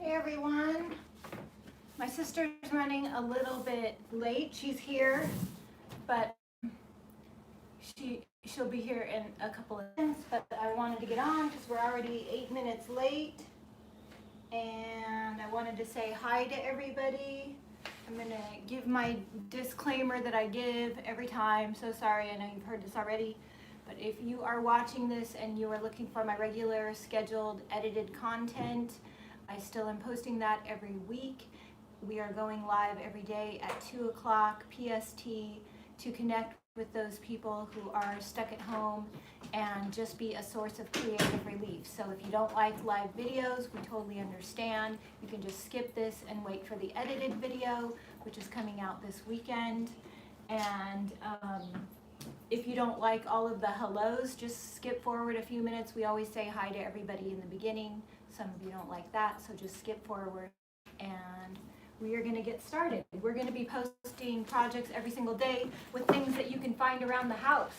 Hey everyone, my sister's running a little bit late. She's here, but she'll be here in a couple of minutes, but I wanted to get on because we're already 8 minutes late, and I wanted to say hi to everybody. I'm going to give my disclaimer that I give every time. So sorry, I know you've heard this already, but if you are watching this and you are looking for my regular scheduled edited content, I still am posting that every week. We are going live every day at 2 o'clock PST to connect with those people who are stuck at home and just be a source of creative relief. So if you don't like live videos, we totally understand. You can just skip this and wait for the edited video, which is coming out this weekend. And if you don't like all of the hellos, just skip forward a few minutes. We always say hi to everybody in the beginning. Some of you don't like that, so just skip forward and we are going to get started. We're going to be posting projects every single day with things that you can find around the house.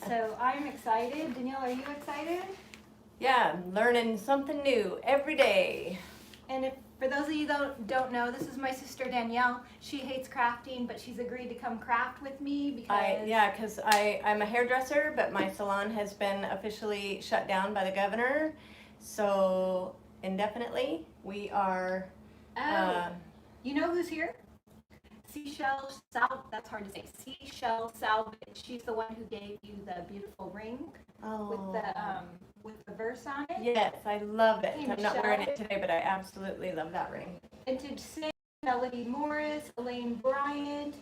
So I'm excited. Danielle, are you excited? Yeah, I'm learning something new every day. And if for those of you that don't know, this is my sister Danielle. She hates crafting, but she's agreed to come craft with me because I'm a hairdresser, but my salon has been officially shut down by the governor. So indefinitely, we are. You know who's here? Seashell That's hard to say. Seashell Salvage. She's the one who gave you the beautiful ring with the verse on it. Yes, I love it. Hey, I'm not wearing it today, but I absolutely love that ring. Vintage Sam, Melody Morris, Elaine Bryant,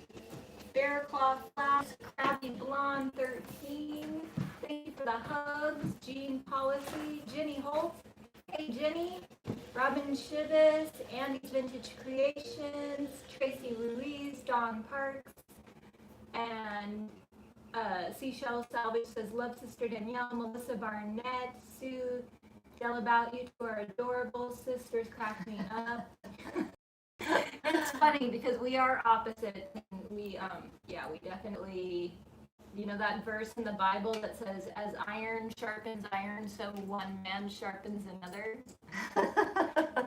Bear Claw Flask, Crabby Blonde 13. Thank you for the hugs. Jean Policy, Jenny Holt. Hey Jenny, Robin Shivas, Andy's Vintage Creations, Tracy Ruiz, Dawn Parks, and Seashell Salvage says, love Sister Danielle, Melissa Barnett, Sue, Tell About You two are adorable, sisters crack me up. It's funny because we are opposite. We definitely, you know that verse in the Bible that says, as iron sharpens iron, so one man sharpens another.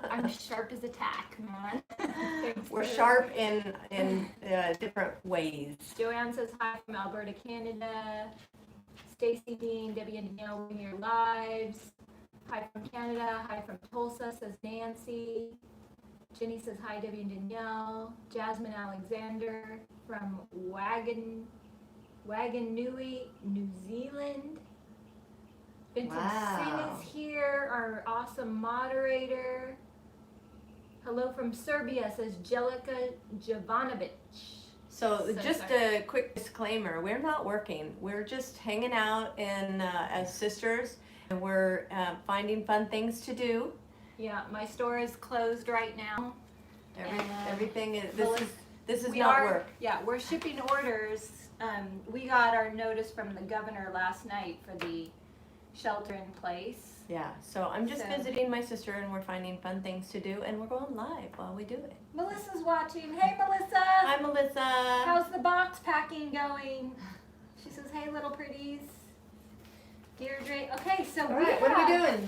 I'm sharp as a tack, man. We're sharp in different ways. Joanne says hi from Alberta, Canada. Stacy Dean, Debbie and Danielle in your lives. Hi from Canada. Hi from Tulsa, says Nancy. Jenny says hi, Debbie and Danielle. Jasmine Alexander from Waganui, New Zealand. Vintage Sin is here, our awesome moderator. Hello from Serbia, says Jelika Jovanovic. So just a quick disclaimer, we're not working. We're just hanging out as sisters, and we're finding fun things to do. Yeah, my store is closed right now. Everything is, this is not work. Yeah, we're shipping orders. We got our notice from the governor last night for the shelter in place. Yeah, so I'm just visiting my sister and we're finding fun things to do and we're going live while we do it. Melissa's watching. Hey, Melissa. Hi, Melissa. How's the box packing going? She says, hey, little pretties. Deirdre. Okay, so all right, what are we doing?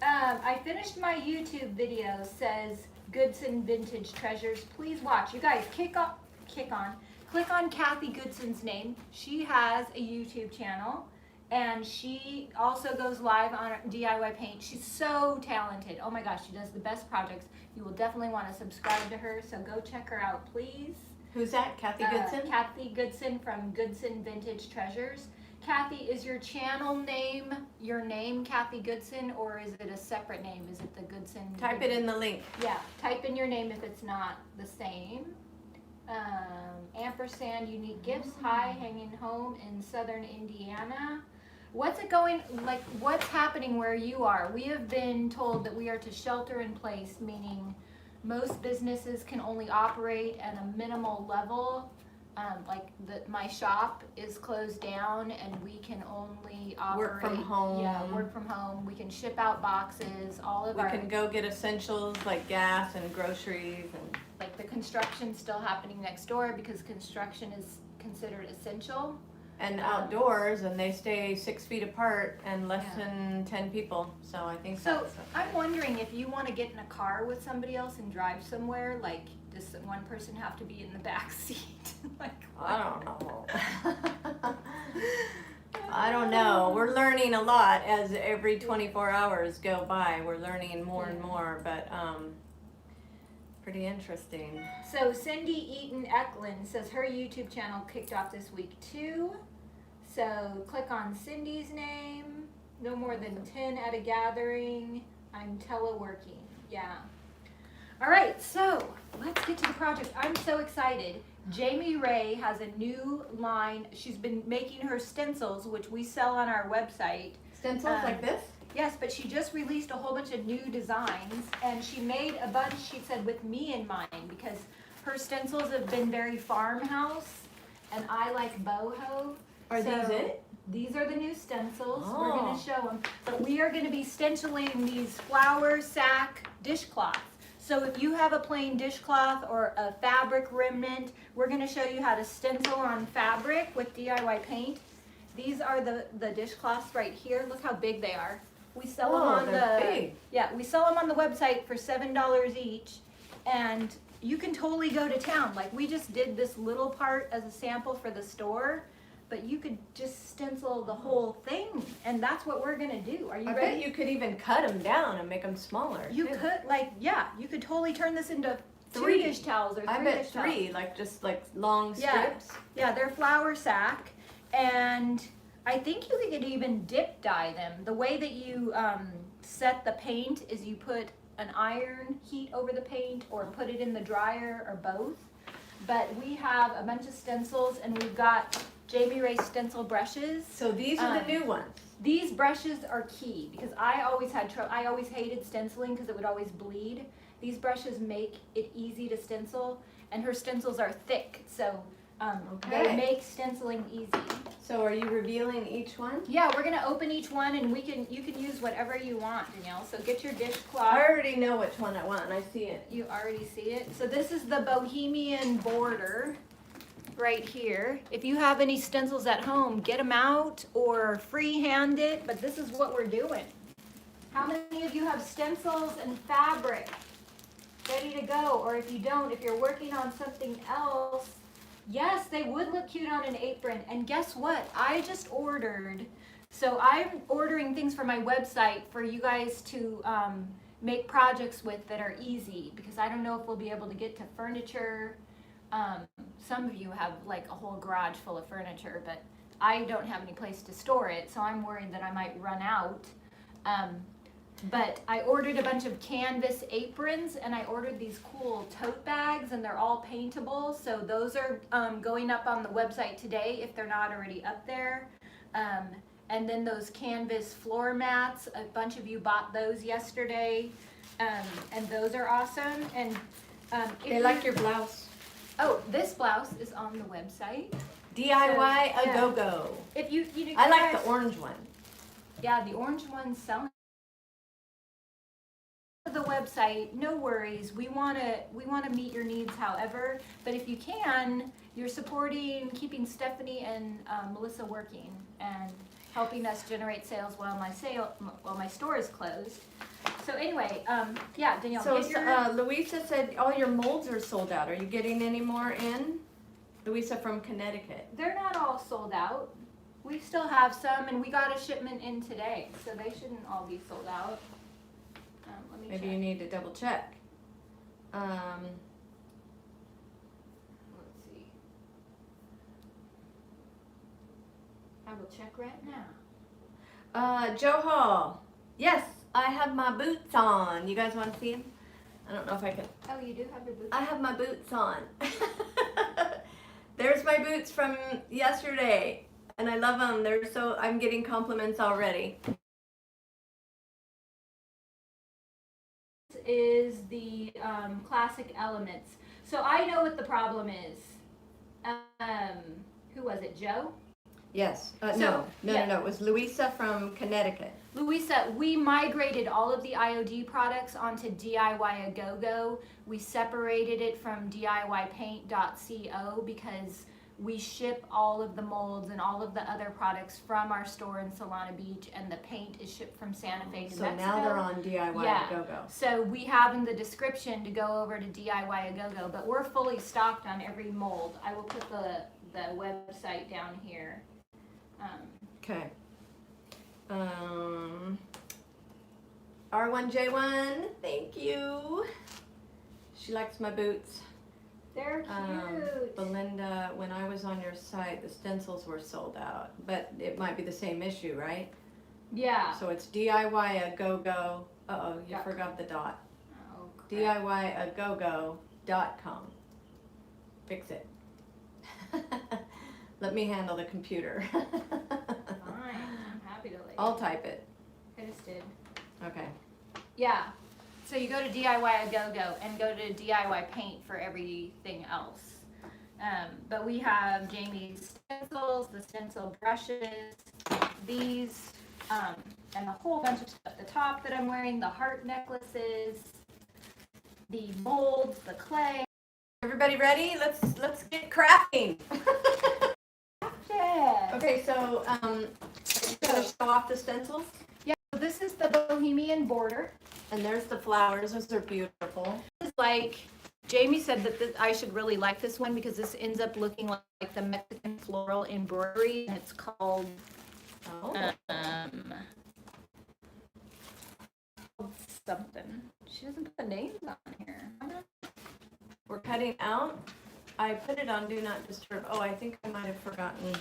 I finished my YouTube video, says Goodson Vintage Treasures. Please watch. You guys, click on Kathy Goodson's name. She has a YouTube channel, and she also goes live on DIY Paint. She's so talented. Oh my gosh, she does the best projects. You will definitely want to subscribe to her, so go check her out, please. Who's that? Kathy Goodson? Kathy Goodson from Goodson Vintage Treasures. Kathy, is your channel name your name, Kathy Goodson, or is it a separate name? Is it the Goodson? Type it in the link. Yeah, type in your name if it's not the same. Ampersand Unique Gifts. Hi, hanging home in southern Indiana. What's happening where you are? We have been told that we are to shelter in place, meaning most businesses can only operate at a minimal level. My shop is closed down and we can only operate. Work from home. Yeah, work from home. We can ship out boxes, We can go get essentials like gas and groceries and like the construction's still happening next door because construction is considered essential. and outdoors, and they stay 6 feet apart and less Yeah. than 10 people. So I think So that's I'm wondering if you want to get in a car with somebody else and drive somewhere, like does one person have to be in the back seat? Like, I don't know. I don't know. We're learning a lot as every 24 hours go by. We're learning more and more, but pretty interesting. So Cindy Eaton Eklund says her YouTube channel kicked off this week too. So click on Cindy's name. No more than 10 at a gathering. I'm teleworking. Yeah. All right, so let's get to the project. I'm so excited. Jamie Ray has a new line. She's been making her stencils, which we sell on our website. Stencils like this? Yes, but she just released a whole bunch of new designs, and she made a bunch, she said, with me in mind, because her stencils have been very farmhouse, and I like boho. Are these it? These are the new stencils. Oh. We're going to show them. But we are going to be stenciling these flower sack dishcloths. So if you have a plain dishcloth or a fabric remnant, we're going to show you how to stencil on fabric with DIY paint. These are the dishcloths right here. Look how big they are. We sell them on big. Yeah, we sell them on the website for $7 each, and you can totally go to town. Like we just did this little part as a sample for the store, but you could just stencil the whole thing, and that's what we're gonna do. Are you I ready? bet you could even cut them down and make them smaller. You too. could, like, yeah, you could totally turn this into 2 3. dish towels or 3 I bet dish towels. 3, like just like long Yeah. strips. Yeah, they're flour sack, and I think you could even dip dye them. The way that you set the paint is you put an iron heat over the paint or put it in the dryer or both. But we have a bunch of stencils, and we've got Jamie Ray stencil brushes. So these are the new ones. These brushes are key because I always had trouble. I always hated stenciling because it would always bleed. These brushes make it easy to stencil, and her stencils are thick, so they Okay. make stenciling easy. So are you revealing each one? Yeah, we're gonna open each one, and you can use whatever you want, Danielle. So get your I dishcloth. already know which one I want. I see it. You already see it. So this is the Bohemian border right here. If you have any stencils at home, get them out or freehand it, but this is what we're doing. How many of you have stencils and fabric ready to go? Or if you don't, if you're working on something else, yes, they would look cute on an apron. And guess what? I just ordered. So I'm ordering things for my website for you guys to make projects with that are easy, because I don't know if we'll be able to get to furniture. Some of you have like a whole garage full of furniture, but I don't have any place to store it, so I'm worried that I might run out. But I ordered a bunch of canvas aprons, and I ordered these cool tote bags, and they're all paintable. So those are going up on the website today if they're not already up there. And then those canvas floor mats, a bunch of you bought those yesterday, and those are awesome. And They like your blouse. oh, this blouse is on the website. DIY So, a yeah. go-go. If you know, I like guys- the orange one. Yeah, the orange one's selling. The website, no worries. We want to meet your needs, however. But if you can, you're supporting, keeping Stephanie and Melissa working and helping us generate sales while my store is closed. So anyway, yeah, Danielle. So get your, Louisa said all your molds are sold out. Are you getting any more in? Louisa from Connecticut. they're not all sold out. We still have some, and we got a shipment in today, so they shouldn't all be sold out. Let me Maybe check. you need to double check. Let's see. I will check right now. Joe Hall. Yes, I have my boots on. You guys want to see them? I don't know if I can. Oh, you do have your boots. I have my boots on. There's my boots from yesterday, and I love them. I'm getting compliments already. This is the classic elements. So I know what the problem is. Who was it, Joe? Yes. So, yeah. No. It was Louisa from Connecticut. Louisa, we migrated all of the IOD products onto DIY A Go-Go. We separated it from DIYpaint.co because we ship all of the molds and all of the other products from our store in Solana Beach, and the paint is shipped from Santa Fe to So Mexico. now they're on DIY Yeah. Go-Go. So we have in the description to go over to DIY A Go-Go, but we're fully stocked on every mold. I will put the website down here. Okay. R1J1, thank you. She likes my boots. They're cute. Belinda, when I was on your site, the stencils were sold out, but it might be the same issue, right? Yeah. So it's DIY A Go-Go. Uh-oh, you Dot forgot the dot. Oh, crap. DIYagogo.com. Fix it. Let me handle the computer. Fine. I'm happy to let you. I'll type it. I just did. Okay. Yeah. So you go to DIY A Go-Go and go to DIY Paint for everything else. But we have Jamie's stencils, the stencil brushes, these, and a whole bunch of stuff. The top that I'm wearing, the heart necklaces, the molds, the clay. Everybody ready? Let's get crafting. Yeah. Okay, so gonna show off the stencils, Yeah. So this is the Bohemian border. and there's the flowers. Those are beautiful. It's like Jamie said that I should really like this one because this ends up looking like the Mexican floral embroidery, and it's called something. She doesn't put the names on here. We're cutting out. I put it on Do Not Disturb. Oh, I think I might have forgotten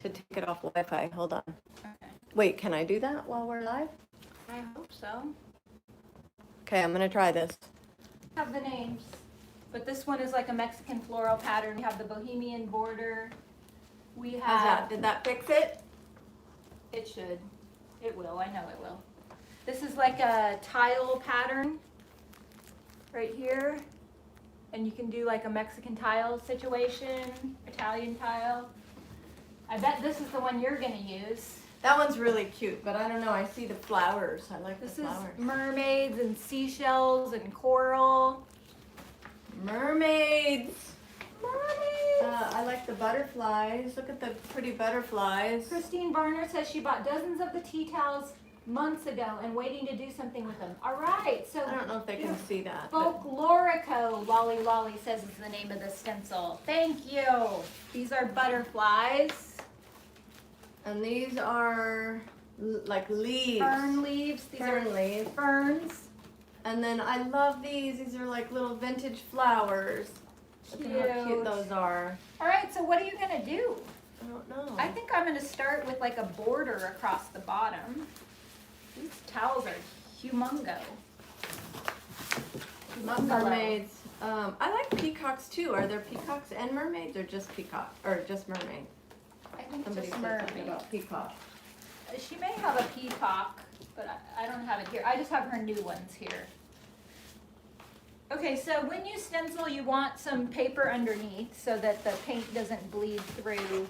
to take it off Wi-Fi. Hold on. Okay. Wait, can I do that while we're live? I hope so. Okay, I'm gonna try this. Have the names. But this one is like a Mexican floral pattern. We have the Bohemian border. We have. How's that? Did that fix it? It should. It will. I know it will. This is like a tile pattern right here. And you can do like a Mexican tile situation, Italian tile. I bet this is the one you're going to use. That one's really cute, but I don't know. I see the flowers. I like This the is flowers. mermaids and seashells and coral. Mermaids. Mermaids! I like the butterflies. Look at the pretty butterflies. Christine Barner says she bought dozens of the tea towels months ago and waiting to do something with them. All right, so I don't know if they can see that. but- Folklorico, Lolly Lolly says is the name of the stencil. Thank you. These are butterflies. And these are like leaves. Fern leaves. These Fern are leaves. ferns. And then I love these. These are like little vintage flowers. Look at how cute Cute. those are. All right, so what are you gonna do? I don't know. I think I'm gonna start with like a border across the bottom. These towels are humongo. Love mermaids. I like peacocks too. Are there peacocks and mermaids, or just peacock, or just mermaid? I think Somebody just said something mermaid. about peacock. She may have a peacock, but I don't have it here. I just have her new ones here. Okay, so when you stencil, you want some paper underneath so that the paint doesn't bleed through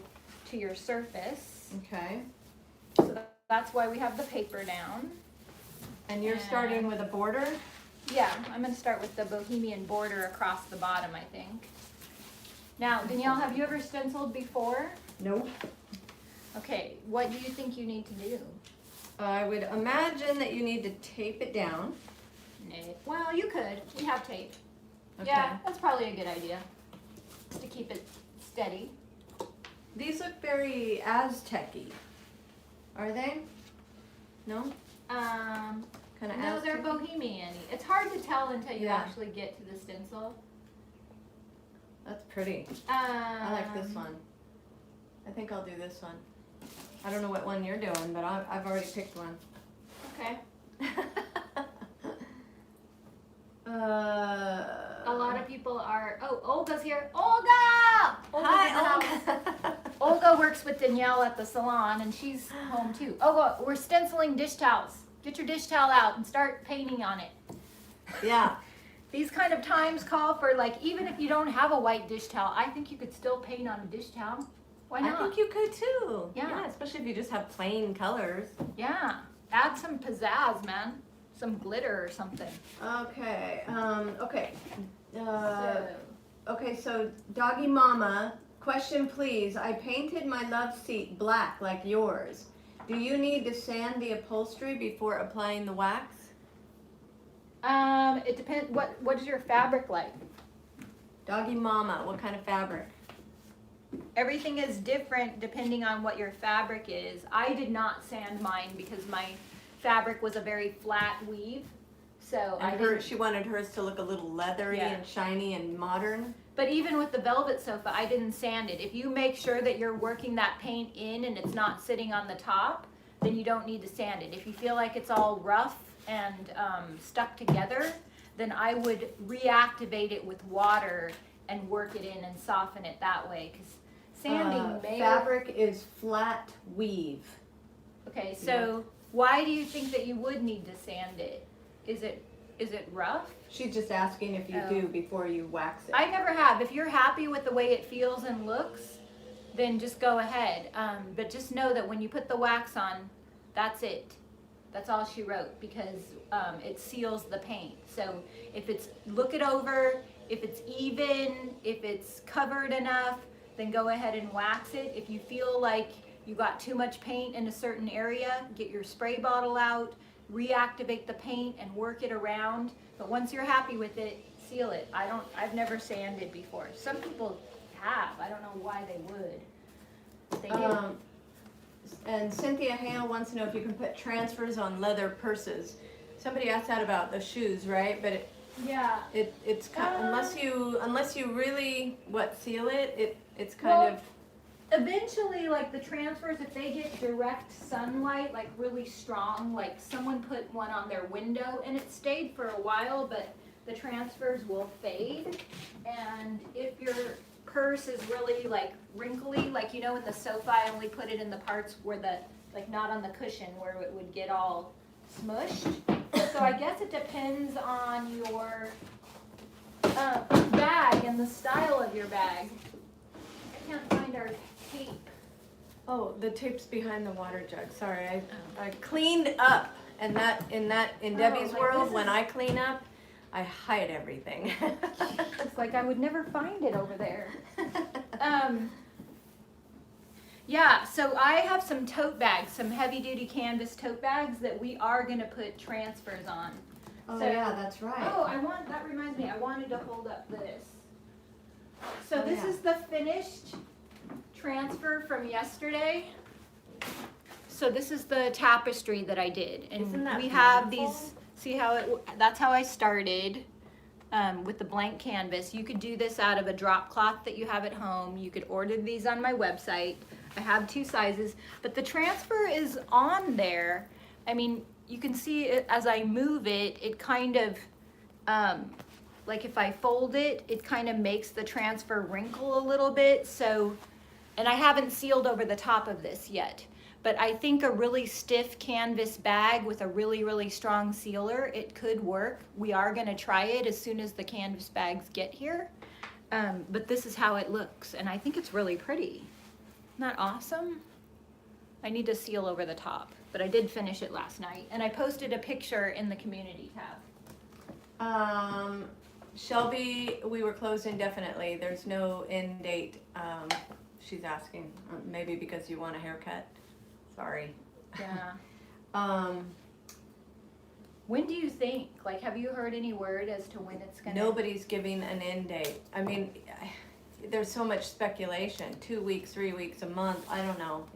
to your surface. Okay. So that's why we have the paper down. And you're And- starting with a border? Yeah, I'm gonna start with the Bohemian border across the bottom, I think. Now, Danielle, have you ever stenciled before? Nope. Okay, what do you think you need to do? I would imagine that you need to tape it down. Well, you could. We have tape. Okay. Yeah, that's probably a good idea. Just to keep it steady. These look very Aztec-y. Are they? No? Kind of No, they're Aztec? bohemian-y. It's hard to tell until you Yeah. actually get to the stencil. That's pretty. I like this one. I think I'll do this one. I don't know what one you're doing, but I've already picked one. Okay. A A lot of people are. Oh, Olga's here. Olga! Olga's in the house. Hi, Olga works with Danielle at the salon, and she's home too. Olga, we're stenciling dish towels. Get your dish towel out and start painting on it. Yeah. These kind of times call for, like, even if you don't have a white dish towel, I think you could still paint on a dish towel. Why I not? think you could too. Yeah. Especially if you just have plain colors. Yeah. Add some pizzazz, man. Some glitter or something. Okay. Okay. So, Okay. So Doggy Mama Question please. I painted my love seat black like yours. Do you need to sand the upholstery before applying the wax? It depends. What is your fabric like? Doggy mama, what kind of fabric? Everything is different depending on what your fabric is. I did not sand mine because my fabric was a very flat weave. So She wanted hers to look a little leathery and shiny and modern. But even with the velvet sofa, I didn't sand it. If you make sure that you're working that paint in and it's not sitting on the top, then you don't need to sand it. If you feel like it's all rough and stuck together, then I would reactivate it with water and work it in and soften it that way. Because sanding fabric is flat weave. Okay, so why do you think that you would need to sand it? Is it rough? She's just asking if you do before you wax it. I never have. If you're happy with the way it feels and looks, then just go ahead. But just know that when you put the wax on, that's it. That's all she wrote, because it seals the paint. So if it's, look it over, if it's even, if it's covered enough, then go ahead and wax it. If you feel like you got too much paint in a certain area, get your spray bottle out, reactivate the paint and work it around. But once you're happy with it, seal it. I've never sanded before. Some people have. I don't know why they would. But they do. And Cynthia Hale wants to know if you can put transfers on leather purses. Somebody asked that about the shoes, right? But it's kind of, unless you really seal it, it's kind of. Eventually, like the transfers, if they get direct sunlight, like really strong, like someone put one on their window and it stayed for a while, but the transfers will fade. And if your purse is really like wrinkly, like with the sofa, I only put it in the parts where not on the cushion where it would get all smushed. So I guess it depends on your bag and the style of your bag. I can't find our tape. Oh, the tape's behind the water jug. Sorry, I cleaned up, and in Debbie's world, when I clean up, I hide everything. It's like I would never find it over there. Yeah, so I have some tote bags, some heavy-duty canvas tote bags that we are gonna put transfers on. Oh yeah, that's right. Oh, that reminds me, I wanted to hold up this. So this is the finished transfer from yesterday. So this is the tapestry that I did, and we have these. See how that's how I started with the blank canvas. You could do this out of a drop cloth that you have at home. You could order these on my website. I have 2 sizes, but the transfer is on there. I mean, you can see it as I move it. It kind of like if I fold it, it kind of makes the transfer wrinkle a little bit. So, and I haven't sealed over the top of this yet, but I think a really stiff canvas bag with a really, really strong sealer, it could work. We are gonna try it as soon as the canvas bags get here. But this is how it looks, and I think it's really pretty. Isn't that awesome? I need to seal over the top, but I did finish it last night, and I posted a picture in the community tab. Shelby, we were closed indefinitely. There's no end date. She's asking, maybe because you want a haircut. Sorry. Yeah. When do you think? Like, have you heard any word as to when it's gonna? Nobody's giving an end date. I mean, there's so much speculation. 2 weeks, 3 weeks, a month. I don't know.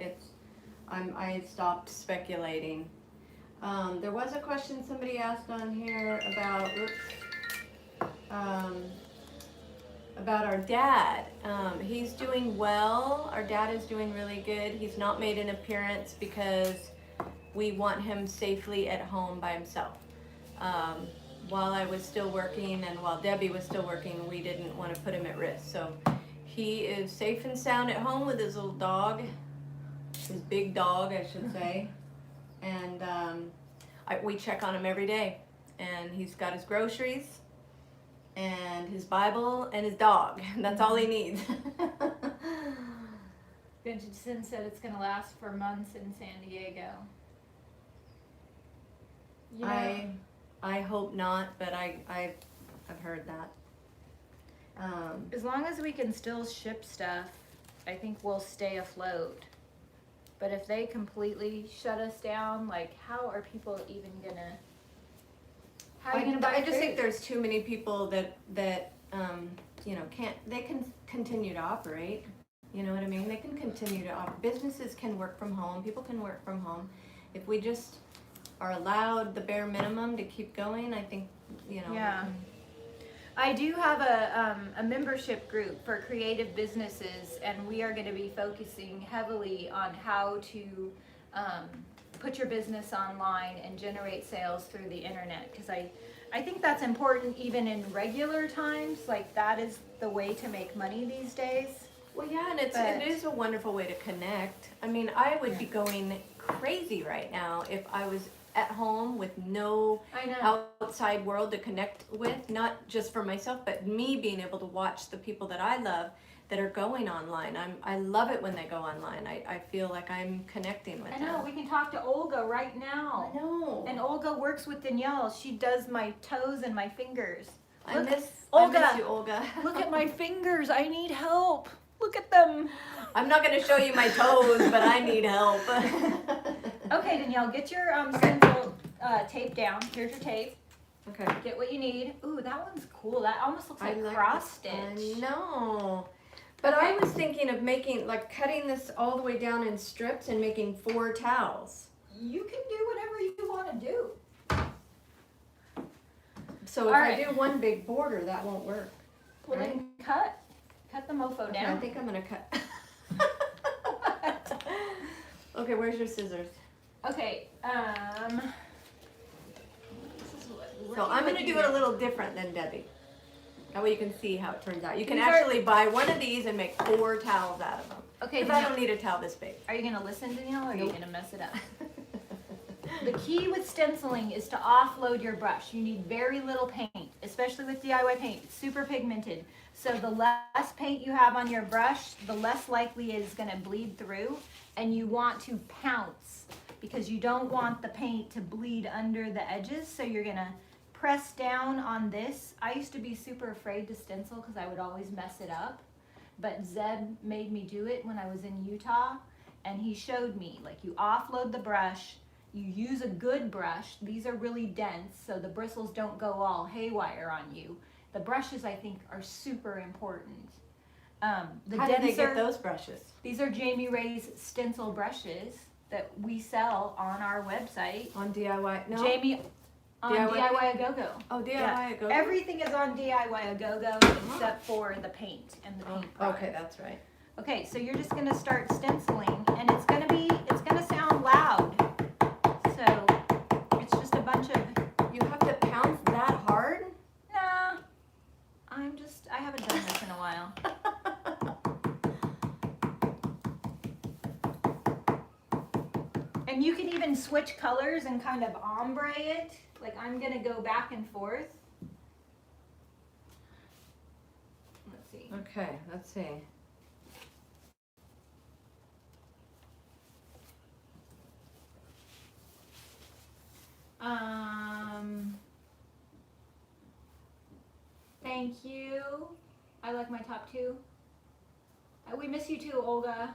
I stopped speculating. There was a question somebody asked on here about our dad. He's doing well. Our dad is doing really good. He's not made an appearance because we want him safely at home by himself. While I was still working and while Debbie was still working, we didn't want to put him at risk. So he is safe and sound at home with his little dog, his big dog, I should say. And we check on him every day. And he's got his groceries and his Bible and his dog. That's all he needs. Vintage said it's going to last for months in San Diego. Yeah. I hope not, but I've heard that. As long as we can still ship stuff, I think we'll stay afloat. But if they completely shut us down, like, how are people even gonna? How are you gonna buy I just think food? there's too many people that you know, they can continue to operate. You know what I mean? They can continue to operate. Businesses can work from home. People can work from home. If we just are allowed the bare minimum to keep going, I think, you know. Yeah. I do have a membership group for creative businesses, and we are going to be focusing heavily on how to put your business online and generate sales through the internet, because I think that's important even in regular times. Like, that is the way to make money these days. Well, yeah, and it is a wonderful way to connect. I mean, I would be going crazy right now if I was at home with no I know. outside world to connect with, not just for myself, but me being able to watch the people that I love that are going online. I love it when they go online. I feel like I'm connecting with them. I know, we can talk to Olga right now. I know. And Olga works with Danielle. She does my toes and my fingers. I Look, miss Olga. you, Olga. Look at my fingers. I need help. Look at them. I'm not going to show you my toes, but I need help. Okay, Danielle, get your stencil tape down. Here's your tape. Okay. Get what you need. Ooh, that one's cool. That almost looks like I like cross this. stitch. I know. But Okay. I was thinking of making, like, cutting this all the way down in strips and making 4 towels. You can do whatever you want to do. So if All I right. do one big border, that won't work. Well, then cut the mofo Okay, down. I think I'm gonna cut. Okay, where's your scissors? Okay, this is what, So I'm gonna do it a little different than Debbie. That way you can see how it turns out. You can These are- actually buy one of these and make 4 towels out of them. Okay, Because I Danielle, don't need a towel this big. are you gonna listen, Danielle, or are you Nope. gonna mess it up? The key with stenciling is to offload your brush. You need very little paint, especially with DIY paint. It's super pigmented. So the less paint you have on your brush, the less likely it is going to bleed through. And you want to pounce because you don't want the paint to bleed under the edges. So you're going to press down on this. I used to be super afraid to stencil because I would always mess it up. But Zeb made me do it when I was in Utah. And he showed me, like, you offload the brush. You use a good brush. These are really dense, so the bristles don't go all haywire on you. The brushes, I think, are super important. The How denser, did they get those brushes? These are Jamie Ray's stencil brushes that we sell on our website. On DIY? No? Jamie on DIY A Go-Go. Oh, DIY Yeah. A Go-Go? Everything is on DIY A Go-Go except for the paint and the paint product. Okay, that's right. Okay, so you're just gonna start stenciling, and it's gonna sound loud. So it's just a bunch of, You have to pounce that hard? nah, I haven't done this in a while. And you can even switch colors and kind of ombre it. Like, I'm gonna go back and forth. Let's see. Okay, let's see. Thank you. I like my top 2. We miss you too, Olga.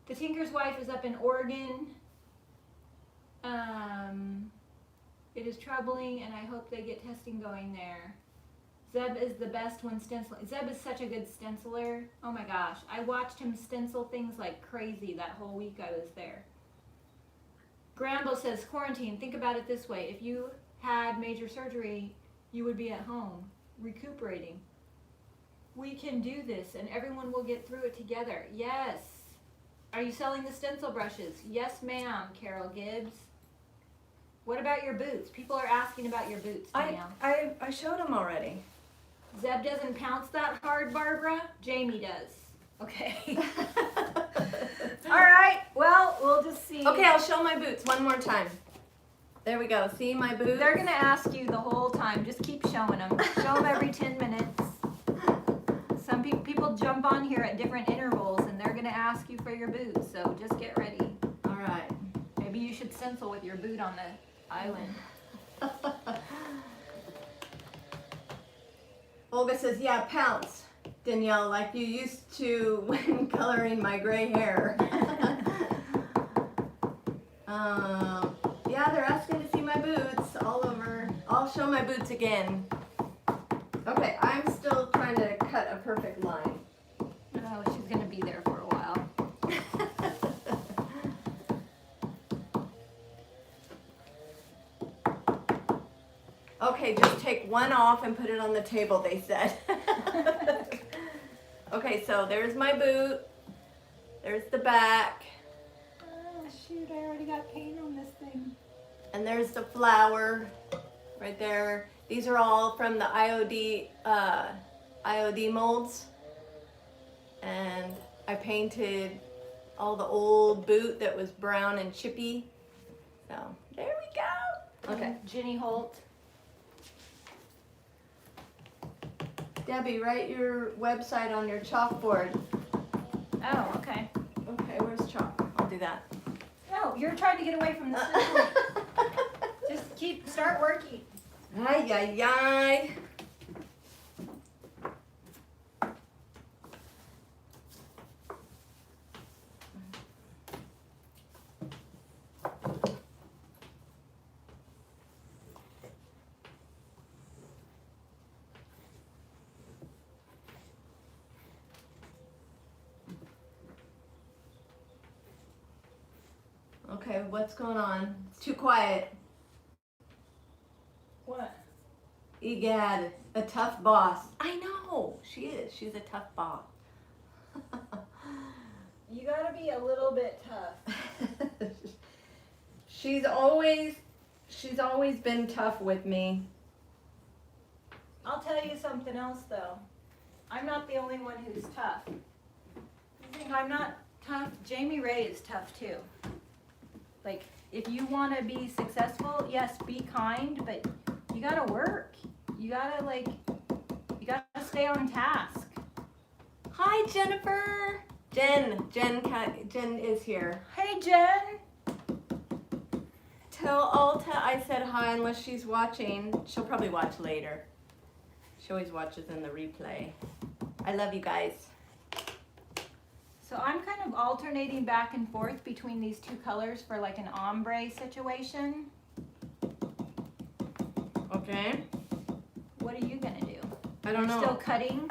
The Tinker's Wife is up in Oregon. It is troubling, and I hope they get testing going there. Zeb is the best when stenciling. Zeb is such a good stenciler. Oh my gosh. I watched him stencil things like crazy that whole week I was there. Grambo says, quarantine, think about it this way. If you had major surgery, you would be at home, recuperating. We can do this, and everyone will get through it together. Yes. Are you selling the stencil brushes? Yes, ma'am, Carol Gibbs. What about your boots? People are asking about your boots, Danielle. I showed them already. Zeb doesn't pounce that hard, Barbara. Jamie does. Okay. All right. Well, we'll just see. Okay, I'll show my boots one more time. There we go. See my boots? They're going to ask you the whole time. Just keep showing them. Show them every 10 minutes. Some people jump on here at different intervals, and they're going to ask you for your boots. So just get ready. All right. Maybe you should stencil with your boot on the island. Olga says, yeah, pounce. Danielle, like you used to when coloring my gray hair. Yeah, they're asking to see my boots all over. I'll show my boots again. Okay, I'm still trying to cut a perfect line. Oh, she's gonna be there for a while. Okay, just take one off and put it on the table, they said. Okay, so there's my boot. There's the back. Oh shoot, I already got paint on this thing. And there's the flower right there. These are all from the IOD molds. And I painted all the old boot that was brown and chippy. So there we go. Okay. Jenny Holt. Debbie, write your website on your chalkboard. Oh, okay. Okay, where's chalk? I'll do that. No, you're trying to get away from the Just start working. Ay, ay, ay. Okay, what's going on? It's too quiet. What? Egad, a tough boss. I know, she is. She's a tough boss. You gotta be a little bit tough. She's always been tough with me. I'll tell you something else though. I'm not the only one who's tough. You think I'm not tough? Jamie Ray is tough too. Like, if you want to be successful, yes, be kind, but you gotta work. You gotta stay on task. Hi, Jennifer. Jen is here. Hey, Jen. Tell Alta I said hi unless she's watching. She'll probably watch later. She always watches in the replay. I love you guys. So I'm kind of alternating back and forth between these two colors for like an ombre situation. Okay. What are you gonna do? I don't know. Still cutting?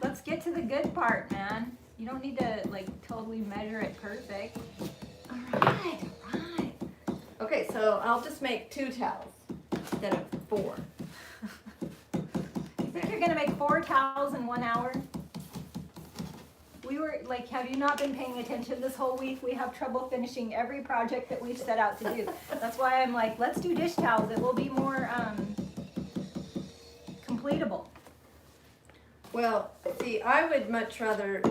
Let's get to the good part, man. You don't need to like totally measure it perfect. All right. Okay, so I'll just make 2 towels instead of 4. You think you're gonna make 4 towels in 1 hour? We were like, have you not been paying attention this whole week? We have trouble finishing every project that we've set out to do. That's why I'm like, let's do dish towels. It will be more completable. Well, see, I would much rather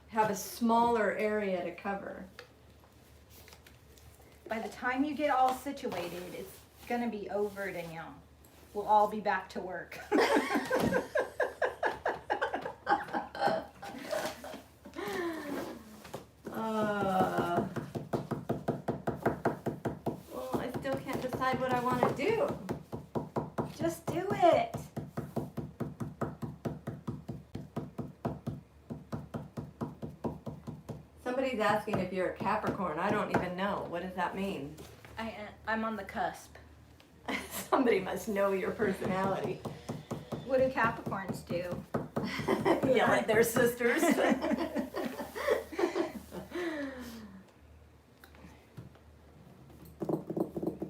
have a smaller area to cover. By the time you get all situated, it's gonna be over, Danielle. We'll all be back to work. Well, I still can't decide what I want to do. Just do it. Somebody's asking if you're a Capricorn. I don't even know. What does that mean? I'm on the cusp. Somebody must know your personality. What do Capricorns do? Yell at their sisters.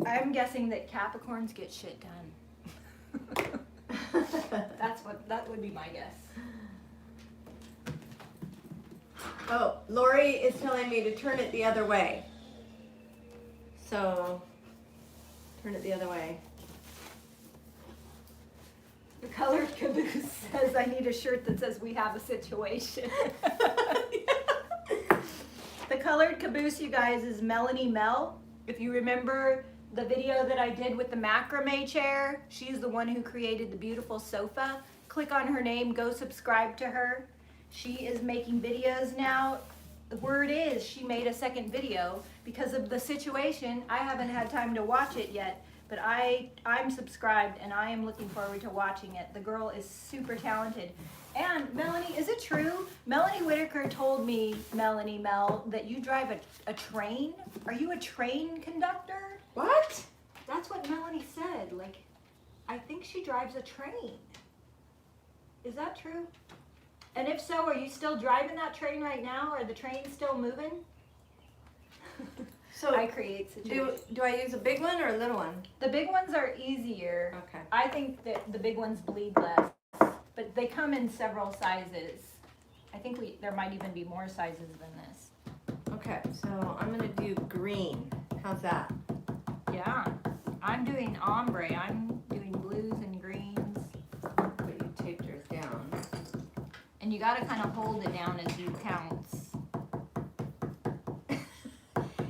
I'm guessing that Capricorns get shit done. That would be my guess. Oh, Lori is telling me to turn it the other way. So, turn it the other way. The colored caboose says I need a shirt that says we have a situation. The colored caboose, you guys, is Melanie Mel. If you remember the video that I did with the macrame chair, she's the one who created the beautiful sofa. Click on her name, go subscribe to her. She is making videos now. The word is she made a second video because of the situation. I haven't had time to watch it yet, but I'm subscribed and I am looking forward to watching it. The girl is super talented. And Melanie, is it true? Melanie Whitaker told me, Melanie Mel, that you drive a train. Are you a train conductor? What? That's what Melanie said. Like, I think she drives a train. Is that true? And if so, are you still driving that train right now? Are the trains still moving? So I create situations. do I use a big one or a little one? The big ones are easier. Okay. I think that the big ones bleed less, but they come in several sizes. I think there might even be more sizes than this. Okay, so I'm gonna do green. How's that? Yeah, I'm doing ombre. I'm doing blues and greens. But you taped yours down. And you gotta kind of hold it down as you counts.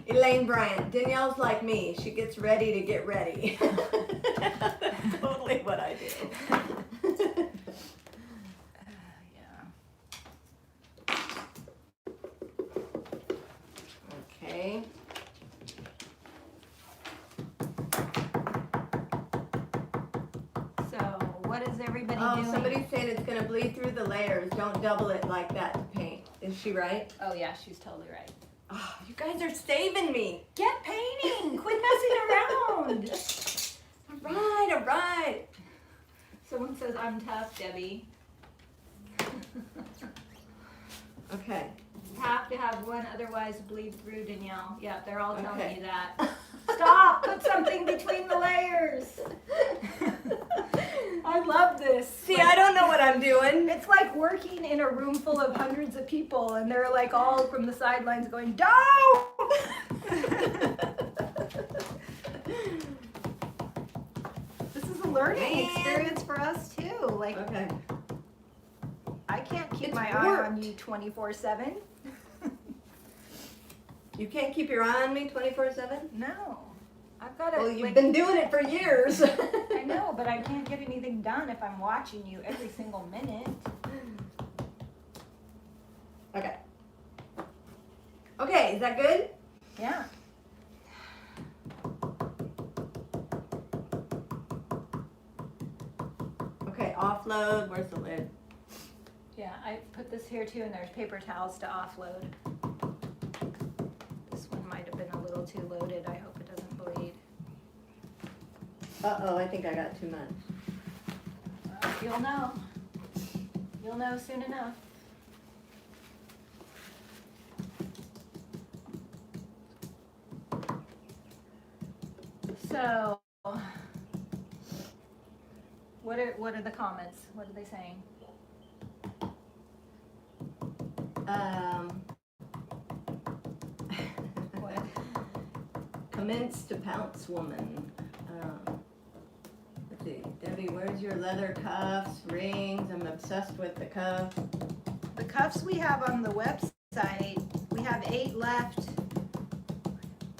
Elaine Bryant, Danielle's like me. She gets ready to get ready. That's totally what I do. Yeah. Okay. So, what is everybody doing? Somebody's saying it's gonna bleed through the layers. Don't double it like that to paint. Is she right? Oh yeah, she's totally right. Oh, you guys are saving me. Get painting! Quit messing around! All right. Someone says, I'm tough, Debbie. Okay. Have to have one, otherwise bleed through, Danielle. Yeah, they're all telling Okay. you that. Stop! Put something between the layers. I love this. See, I don't know what I'm doing. It's like working in a room full of hundreds of people, and they're like all from the sidelines going, "Don't!" This is a learning experience for us too. Like, Okay. I can't keep It's my eye on worked. you 24/7. You can't keep your eye on me 24/7? No, I've got to. Well, you've been doing it for years. I know, but I can't get anything done if I'm watching you every single minute. Okay. Okay, is that good? Yeah. Okay, offload. Where's the lid? Yeah, I put this here too, and there's paper towels to offload. This one might have been a little too loaded. I hope it doesn't bleed. Uh-oh, I think I got too much. Well, you'll know. You'll know soon enough. So, what are the comments? What are they saying? What? Commence to pounce woman. Let's see, Debbie, where's your leather cuffs, rings? I'm obsessed with the cuffs. The cuffs we have on the website, we have 8 left.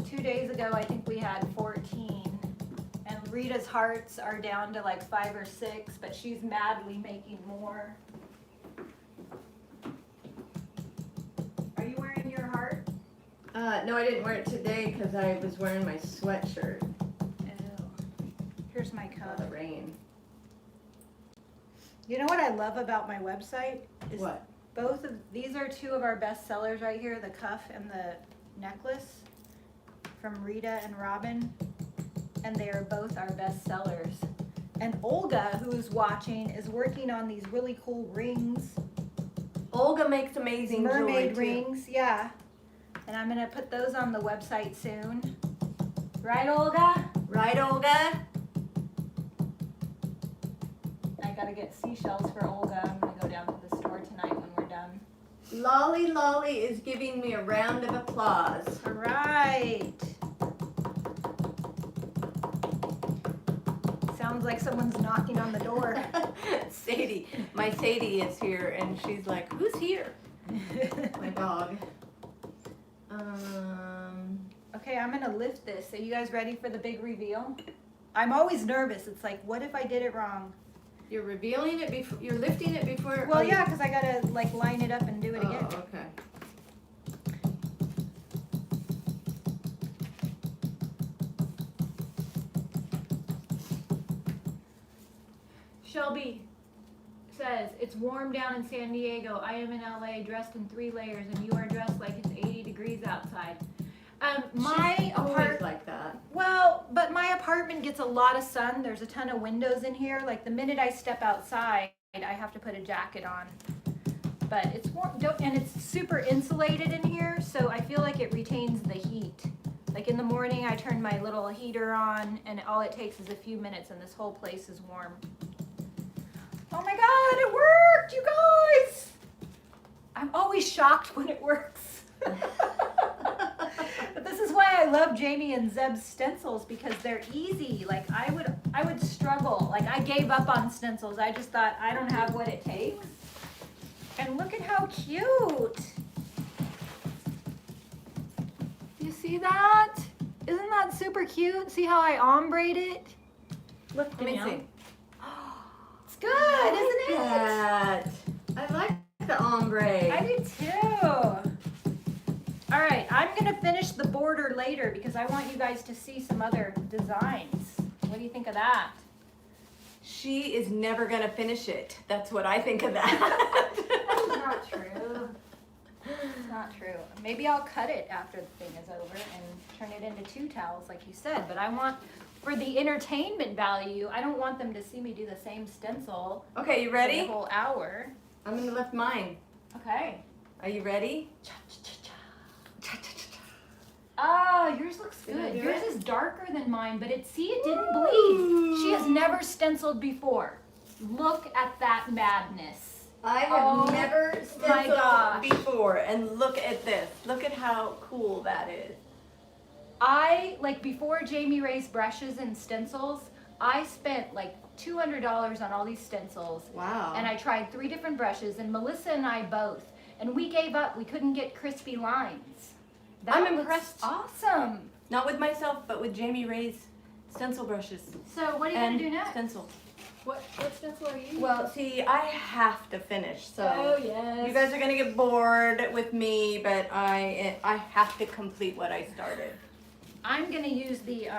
2 days ago, I think we had 14. And Rita's hearts are down to like 5 or 6, but she's madly making more. Are you wearing your heart? No, I didn't wear it today because I was wearing my sweatshirt. Oh. Here's my Oh, cuff. the rain. You know what I love about my website? Is What? both of these are 2 of our best sellers right here, the cuff and the necklace from Rita and Robin. And they are both our best sellers. And Olga, who's watching, is working on these really cool rings. Olga makes amazing Mermaid jewelry, too. rings, yeah. And I'm gonna put those on the website soon. Right, Olga? Right, Olga? I gotta get seashells for Olga. I'm gonna go down to the store tonight when we're done. Lolly is giving me a round of applause. All right. Sounds like someone's knocking on the door. Sadie, my Sadie is here, and she's like, "Who's here?" My dog. Okay, I'm gonna lift this. Are you guys ready for the big reveal? I'm always nervous. It's like, what if I did it wrong? You're revealing it before. You're lifting it before. Well, yeah, because I gotta like line it up and do it again. Oh, okay. Shelby says, it's warm down in San Diego. I am in LA dressed in 3 layers and you are dressed like it's 80 degrees outside. My She's always apartment, like that. well, but my apartment gets a lot of sun. There's a ton of windows in here. Like the minute I step outside, I have to put a jacket on. But it's warm, and it's super insulated in here, so I feel like it retains the heat. Like in the morning, I turn my little heater on, and all it takes is a few minutes, and this whole place is warm. Oh my God, it worked, you guys! I'm always shocked when it works. But this is why I love Jamie and Zeb's stencils, because they're easy. Like I would struggle. Like I gave up on stencils. I just thought I don't have what it takes. And look at how cute. You see that? Isn't that super cute? See how I ombra'd it? Look, Let me Danielle. see. It's good, isn't it? That. I like the ombre. I do too. All right, I'm gonna finish the border later because I want you guys to see some other designs. What do you think of that? She is never gonna finish it. That's what I think of that. That's not true. It's not true. Maybe I'll cut it after the thing is over and turn it into 2 towels like you said, but I want, for the entertainment value, I don't want them to see me do the same stencil Okay, you for ready? the whole hour. I'm gonna lift mine. Okay. Are you ready? Ah, yours looks Did I good. do Yours it? is darker than mine, but it didn't bleed. She has never stenciled before. Look at that madness. I have Oh never my stenciled gosh. before, and look at this. Look at how cool that is. Before Jamie Ray's brushes and stencils, I spent like $200 on all these stencils. Wow. And I tried 3 different brushes, and Melissa and I both. And we gave up. We couldn't get crispy lines. I'm looks impressed. Awesome. Not with myself, but with Jamie Ray's stencil brushes. So what are you and going to do next? stencil. What stencil are you using? Well, see, I have to finish, so oh, yes. you guys are gonna get bored with me, but I have to complete what I started. I'm going to use the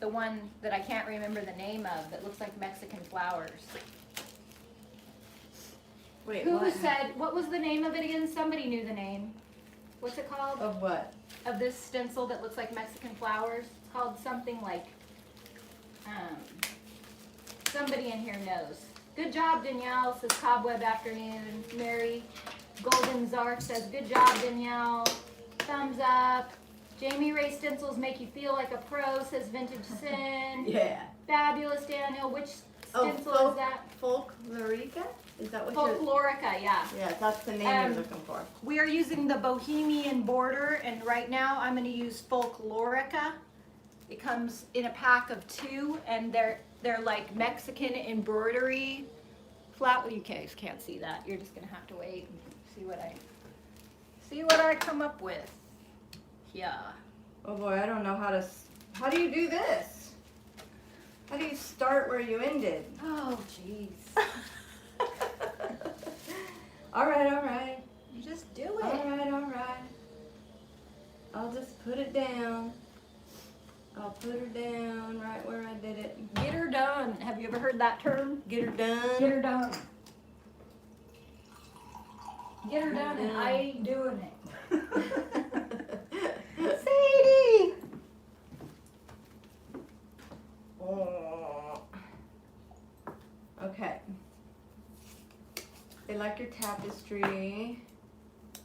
one that I can't remember the name of that looks like Mexican flowers. Wait, Who what? said, what was the name of it again? Somebody knew the name. What's it called? Of what? Of this stencil that looks like Mexican flowers. It's called something like, somebody in here knows. Good job, Danielle, says Cobweb Afternoon. Mary Golden Zark says, good job, Danielle. Thumbs up. Jamie Ray stencils make you feel like a pro, says Vintage Sin. Yeah. Fabulous, Daniel. Which stencil Oh, is that? Folklorica? Is that what you're... Folklorica, yeah. Yeah, that's the name you're looking for. We are using the Bohemian border, and right now I'm going to use Folklorica. It comes in a pack of 2, and they're like Mexican embroidery flat. You guys can't see that. You're just going to have to wait and see what I come up with. Yeah. Oh boy, I don't know how do you do this? How do you start where you ended? Oh, jeez. All right. You just do it. All right. I'll just put it down. I'll put her down right where I did it. Get her done. Have you ever heard that term? Get her done. Get her done. Get her done, and I ain't doing it. Sadie! Oh. Okay. They like your tapestry.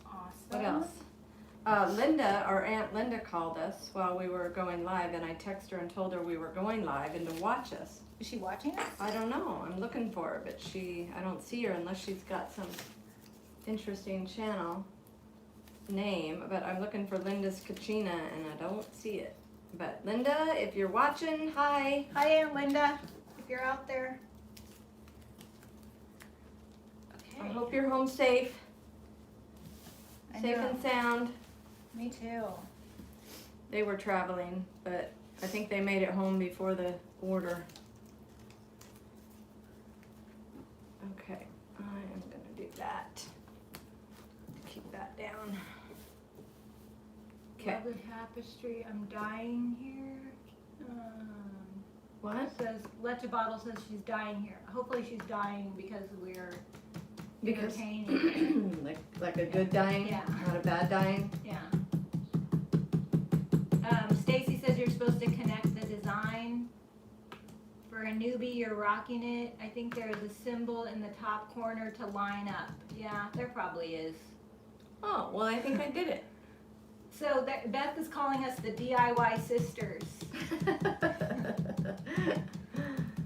Awesome. What else? Linda, our Aunt Linda, called us while we were going live, and I texted her and told her we were going live and to watch us. Is she watching us? I don't know. I'm looking for her, but I don't see her unless she's got some interesting channel name. But I'm looking for Linda's Kachina, and I don't see it. But Linda, if you're watching, hi. Hi, Aunt Linda, if you're out there. I Okay. hope you're home safe. I Safe know. and sound. Me too. They were traveling, but I think they made it home before the order. Okay, I am gonna do that. Keep that down. Okay. Love the tapestry. I'm dying here. What? It says, Leche Bottle says she's dying here. Hopefully she's dying because we're entertaining. like a good dying, Yeah. not a bad dying. Yeah. Stacy says you're supposed to connect the design. For a newbie, you're rocking it. I think there is a symbol in the top corner to line up. Yeah, there probably is. Oh, well, I think I did it. So Beth is calling us the DIY sisters.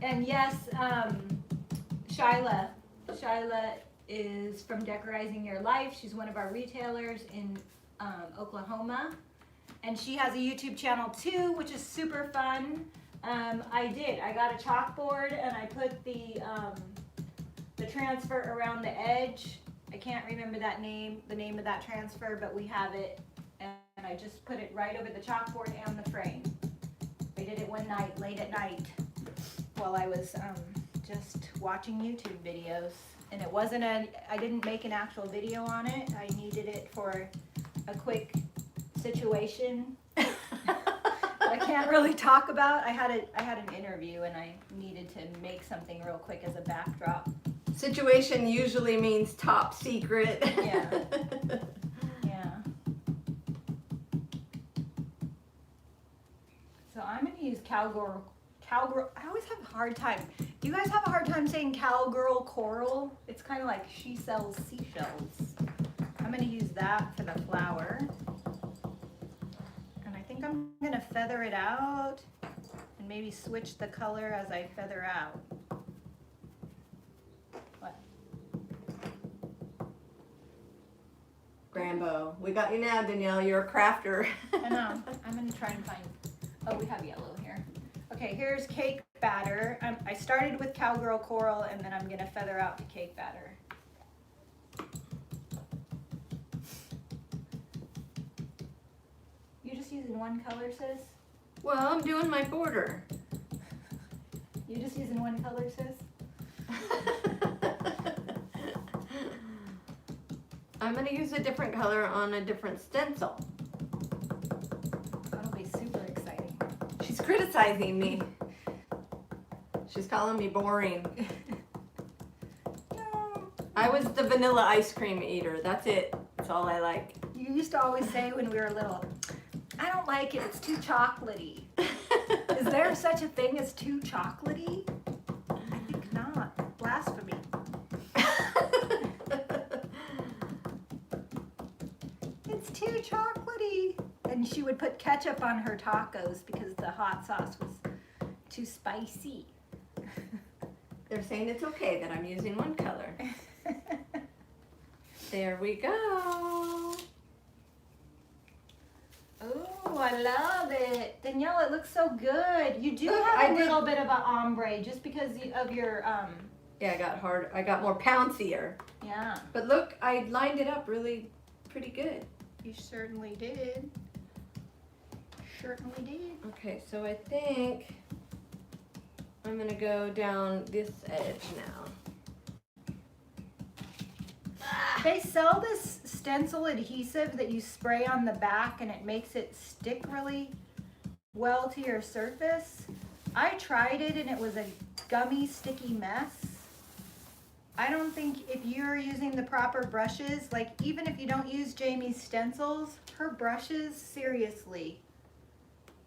And yes, Shyla is from Decorizing Your Life. She's one of our retailers in Oklahoma. And she has a YouTube channel too, which is super fun. I got a chalkboard and I put the transfer around the edge. I can't remember the name of that transfer, but we have it. And I just put it right over the chalkboard and the frame. I did it one night, late at night, while I was just watching YouTube videos. And it wasn't I didn't make an actual video on it. I needed it for a quick situation. I can't really talk about. I had an interview and I needed to make something real quick as a backdrop. Situation usually means top secret. Yeah. Yeah. So I'm gonna use cowgirl. I always have a hard time. Do you guys have a hard time saying cowgirl coral? It's kind of like she sells seashells. I'm gonna use that for the flower. And I think I'm gonna feather it out and maybe switch the color as I feather out. What? Grambo. We got you now, Danielle. You're a crafter. I know. I'm gonna try and find. Oh, we have yellow here. Okay, here's cake batter. I started with cowgirl coral and then I'm gonna feather out to cake batter. You just using one color, sis? Well, I'm doing my border. You just using one color, sis? I'm going to use a different color on a different stencil. That'll be super exciting. She's criticizing me. She's calling me boring. No. I was the vanilla ice cream eater. That's it. That's all I like. You used to always say when we were little, I don't like it, it's too chocolatey. Is there such a thing as too chocolatey? I think not. Blasphemy. It's too chocolatey. And she would put ketchup on her tacos because the hot sauce was too spicy. They're saying it's okay that I'm using one color. There we go. Oh, I love it. Danielle, it looks so good. You do Look, have I a did- little bit of an ombre just because of your, Yeah, I got more pouncier. yeah. But look, I lined it up really pretty good. You certainly did. Certainly did. Okay, so I think I'm gonna go down this edge now. They sell this stencil adhesive that you spray on the back and it makes it stick really well to your surface. I tried it and it was a gummy, sticky mess. I don't think if you're using the proper brushes, like even if you don't use Jamie's stencils, her brushes, seriously,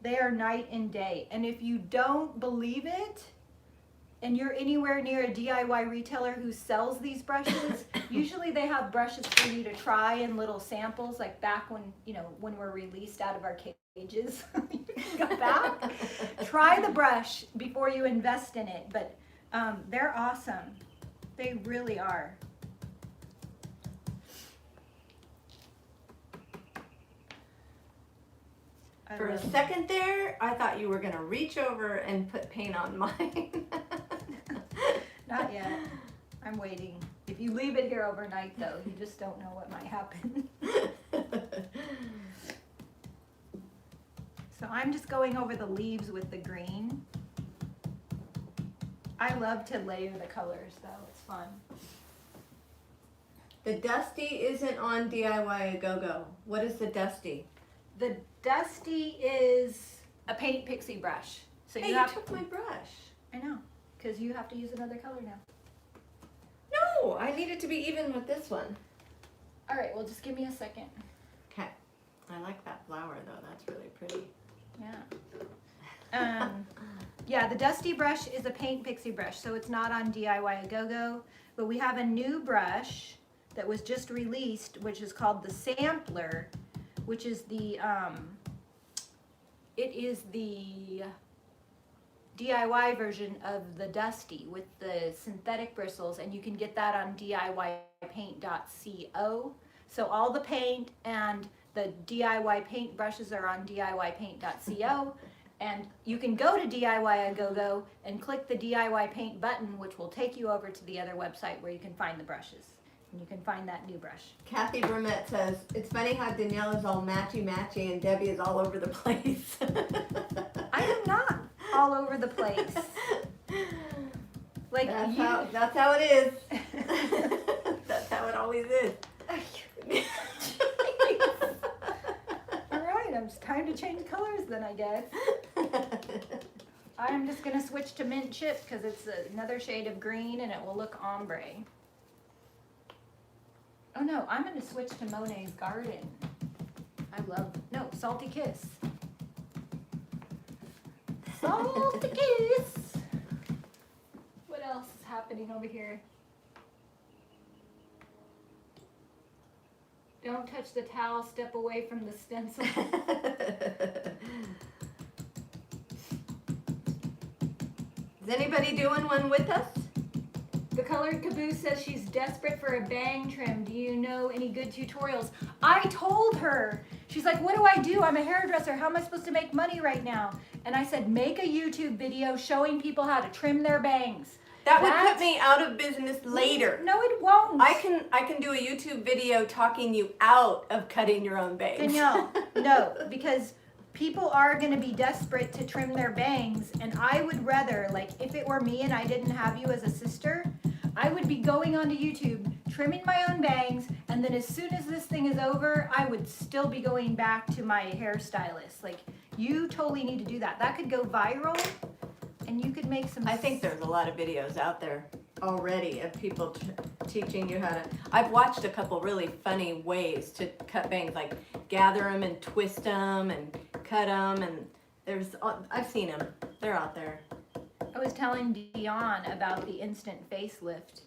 they are night and day. And if you don't believe it, and you're anywhere near a DIY retailer who sells these brushes, usually they have brushes for you to try in little samples, like back when, you know, when we're released out of our cages. You can go back, try the brush before you invest in it, but they're awesome. They really are. For a second there, I thought you were gonna reach over and put paint on mine. Not yet. I'm waiting. If you leave it here overnight, though, you just don't know what might happen. So I'm just going over the leaves with the green. I love to layer the colors, though. It's fun. The Dusty isn't on DIY A Go-Go. What is the Dusty? The Dusty is a paint pixie brush. So Hey, you you have. took my brush. I know, because you have to use another color now. No, I need it to be even with this one. All right, well, just give me a second. Okay. I like that flower though. That's really pretty. Yeah. Yeah, the Dusty brush is a paint pixie brush, so it's not on DIY A Go-Go. But we have a new brush that was just released, which is called the Sampler, which is the it is the DIY version of the Dusty with the synthetic bristles, and you can get that on DIYpaint.co. So all the paint and the DIY paint brushes are on DIYpaint.co. And you can go to DIY A Go-Go and click the DIY paint button, which will take you over to the other website where you can find the brushes. And you can find that new brush. Kathy Brumett says, it's funny how Danielle is all matchy-matchy and Debbie is all over the place. I am not all over the place. Like that's how it is. That's how it always is. All right, it's time to change colors then, I guess. I'm just gonna switch to mint chip because it's another shade of green and it will look ombre. Oh no, I'm gonna switch to Monet's Garden. Salty Kiss. Salty Kiss. What else is happening over here? Don't touch the towel, step away from the stencil. Is anybody doing one with us? The Colored Caboose says she's desperate for a bang trim. Do you know any good tutorials? I told her. She's like, what do I do? I'm a hairdresser. How am I supposed to make money right now? And I said, make a YouTube video showing people how to trim their bangs. That would put me out of business later. No, it won't. I can do a YouTube video talking you out of cutting your own bangs. Danielle, no, because people are going to be desperate to trim their bangs, and I would rather, like, if it were me and I didn't have you as a sister, I would be going onto YouTube, trimming my own bangs, and then as soon as this thing is over, I would still be going back to my hairstylist. Like, you totally need to do that. That could go viral, and you could make some... I think there's a lot of videos out there already of people teaching you how to... I've watched a couple really funny ways to cut bangs, like gather them and twist them and cut them, and I've seen them. They're out there. I was telling Dion about the instant facelift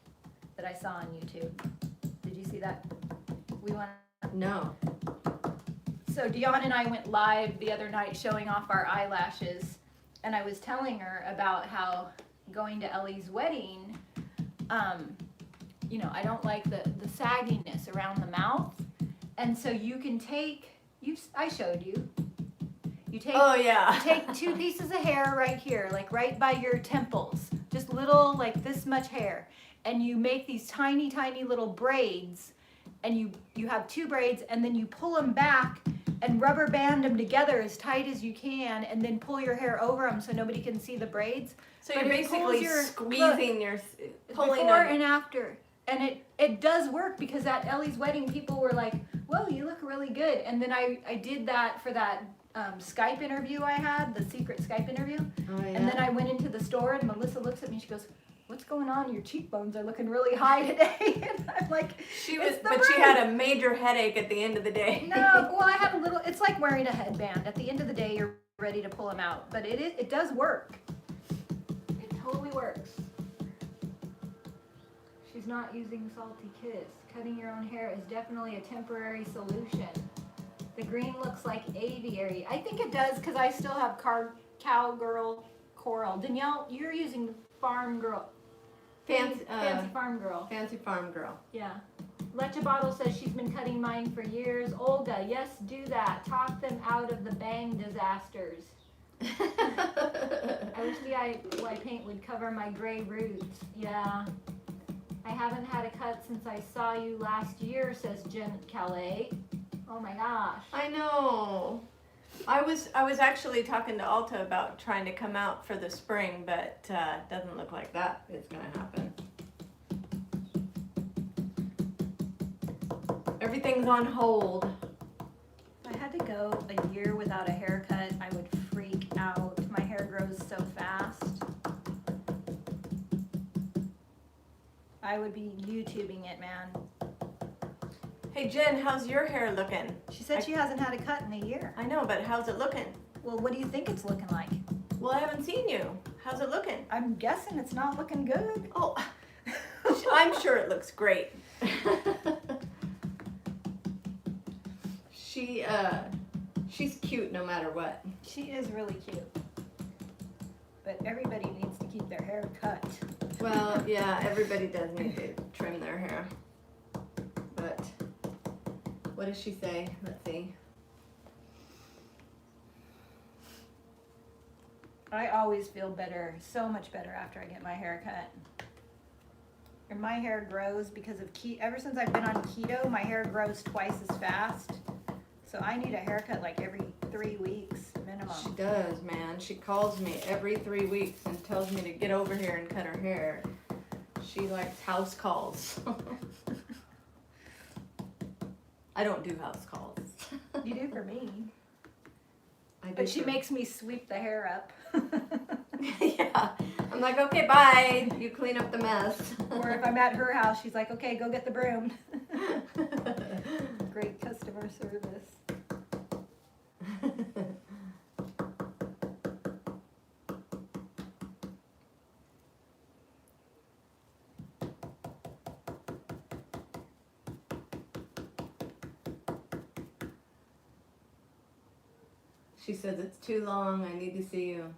that I saw on YouTube. Did you see that? No. So Dion and I went live the other night showing off our eyelashes, and I was telling her about how going to Ellie's wedding, you know, I don't like the sagginess around the mouth, and so you can take, I showed you. You take, oh yeah. take 2 pieces of hair right here, like right by your temples, just little, like this much hair, and you make these tiny, tiny little braids, and you have 2 braids, and then you pull them back and rubber band them together as tight as you can, and then pull your hair over them so nobody can see the braids. So you're basically squeezing pulling before and after. And it does work, because at Ellie's wedding, people were like, whoa, you look really good. And then I did that for that Skype interview I had, the secret Skype interview. Oh, yeah. And then I went into the store, and Melissa looks at me, she goes, what's going on? Your cheekbones are looking really high today. And I'm like, she had a major headache at the end of the day. No, well, I had a little, it's like wearing a headband. At the end of the day, you're ready to pull them out. But it does work. It totally works. She's not using Salty Kiss. Cutting your own hair is definitely a temporary solution. The green looks like aviary. I think it does, because I still have cowgirl coral. Danielle, you're using farm girl. Fancy farm girl. Fancy farm girl. Yeah. Leche Bottle says she's been cutting mine for years. Olga, yes, do that. Talk them out of the bang disasters. I wish DIY paint would cover my gray roots. Yeah. I haven't had a cut since I saw you last year, says Jen Calais. Oh my gosh. I know. I was actually talking to Alta about trying to come out for the spring, but it doesn't look like that is going to happen. Everything's on hold. If I had to go a year without a haircut, I would freak out. My hair grows grows so fast. I would be YouTubing it, man. Hey Jen, how's your hair looking? She said she hasn't had a cut in a year. I know, but how's it looking? Well, what do you think it's looking like? Well, I haven't seen you. How's it looking? I'm guessing it's not looking good. Oh, I'm sure it looks great. She's cute no matter what. She is really cute. But everybody needs to keep their hair cut. Well, yeah, everybody does need to trim their hair. But what does she say? Let's see. I always feel better, so much better after I get my hair cut. And my hair grows because of ever since I've been on keto, my hair grows twice as fast. So I need a haircut like every 3 weeks minimum. She does, man. She calls me every 3 weeks and tells me to get over here and cut her hair. She likes house calls. I don't do house calls. You do for me. I do But she for- makes me sweep the hair up. Yeah. I'm like, okay, bye. You clean up the mess. Or if I'm at her house, she's like, okay, go get the broom. Great customer service. She says it's too long. I need to see you.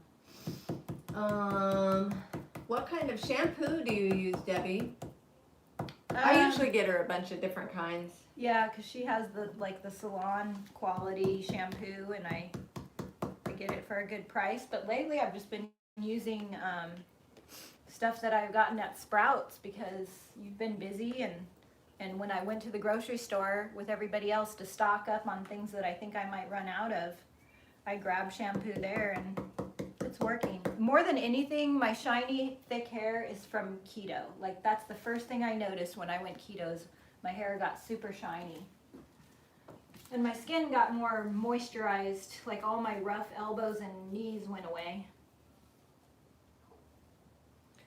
What kind of shampoo do you use, Debbie? I usually get her a bunch of different kinds. Yeah, because she has the salon quality shampoo, and I get it for a good price. But lately, I've just been using stuff that I've gotten at Sprouts because you've been busy, and when I went to the grocery store with everybody else to stock up on things that I think I might run out of, I grabbed shampoo there, and it's working. More than anything, my shiny, thick hair is from keto. Like, that's the first thing I noticed when I went keto is my hair got super shiny. And my skin got more moisturized, like all my rough elbows and knees went away.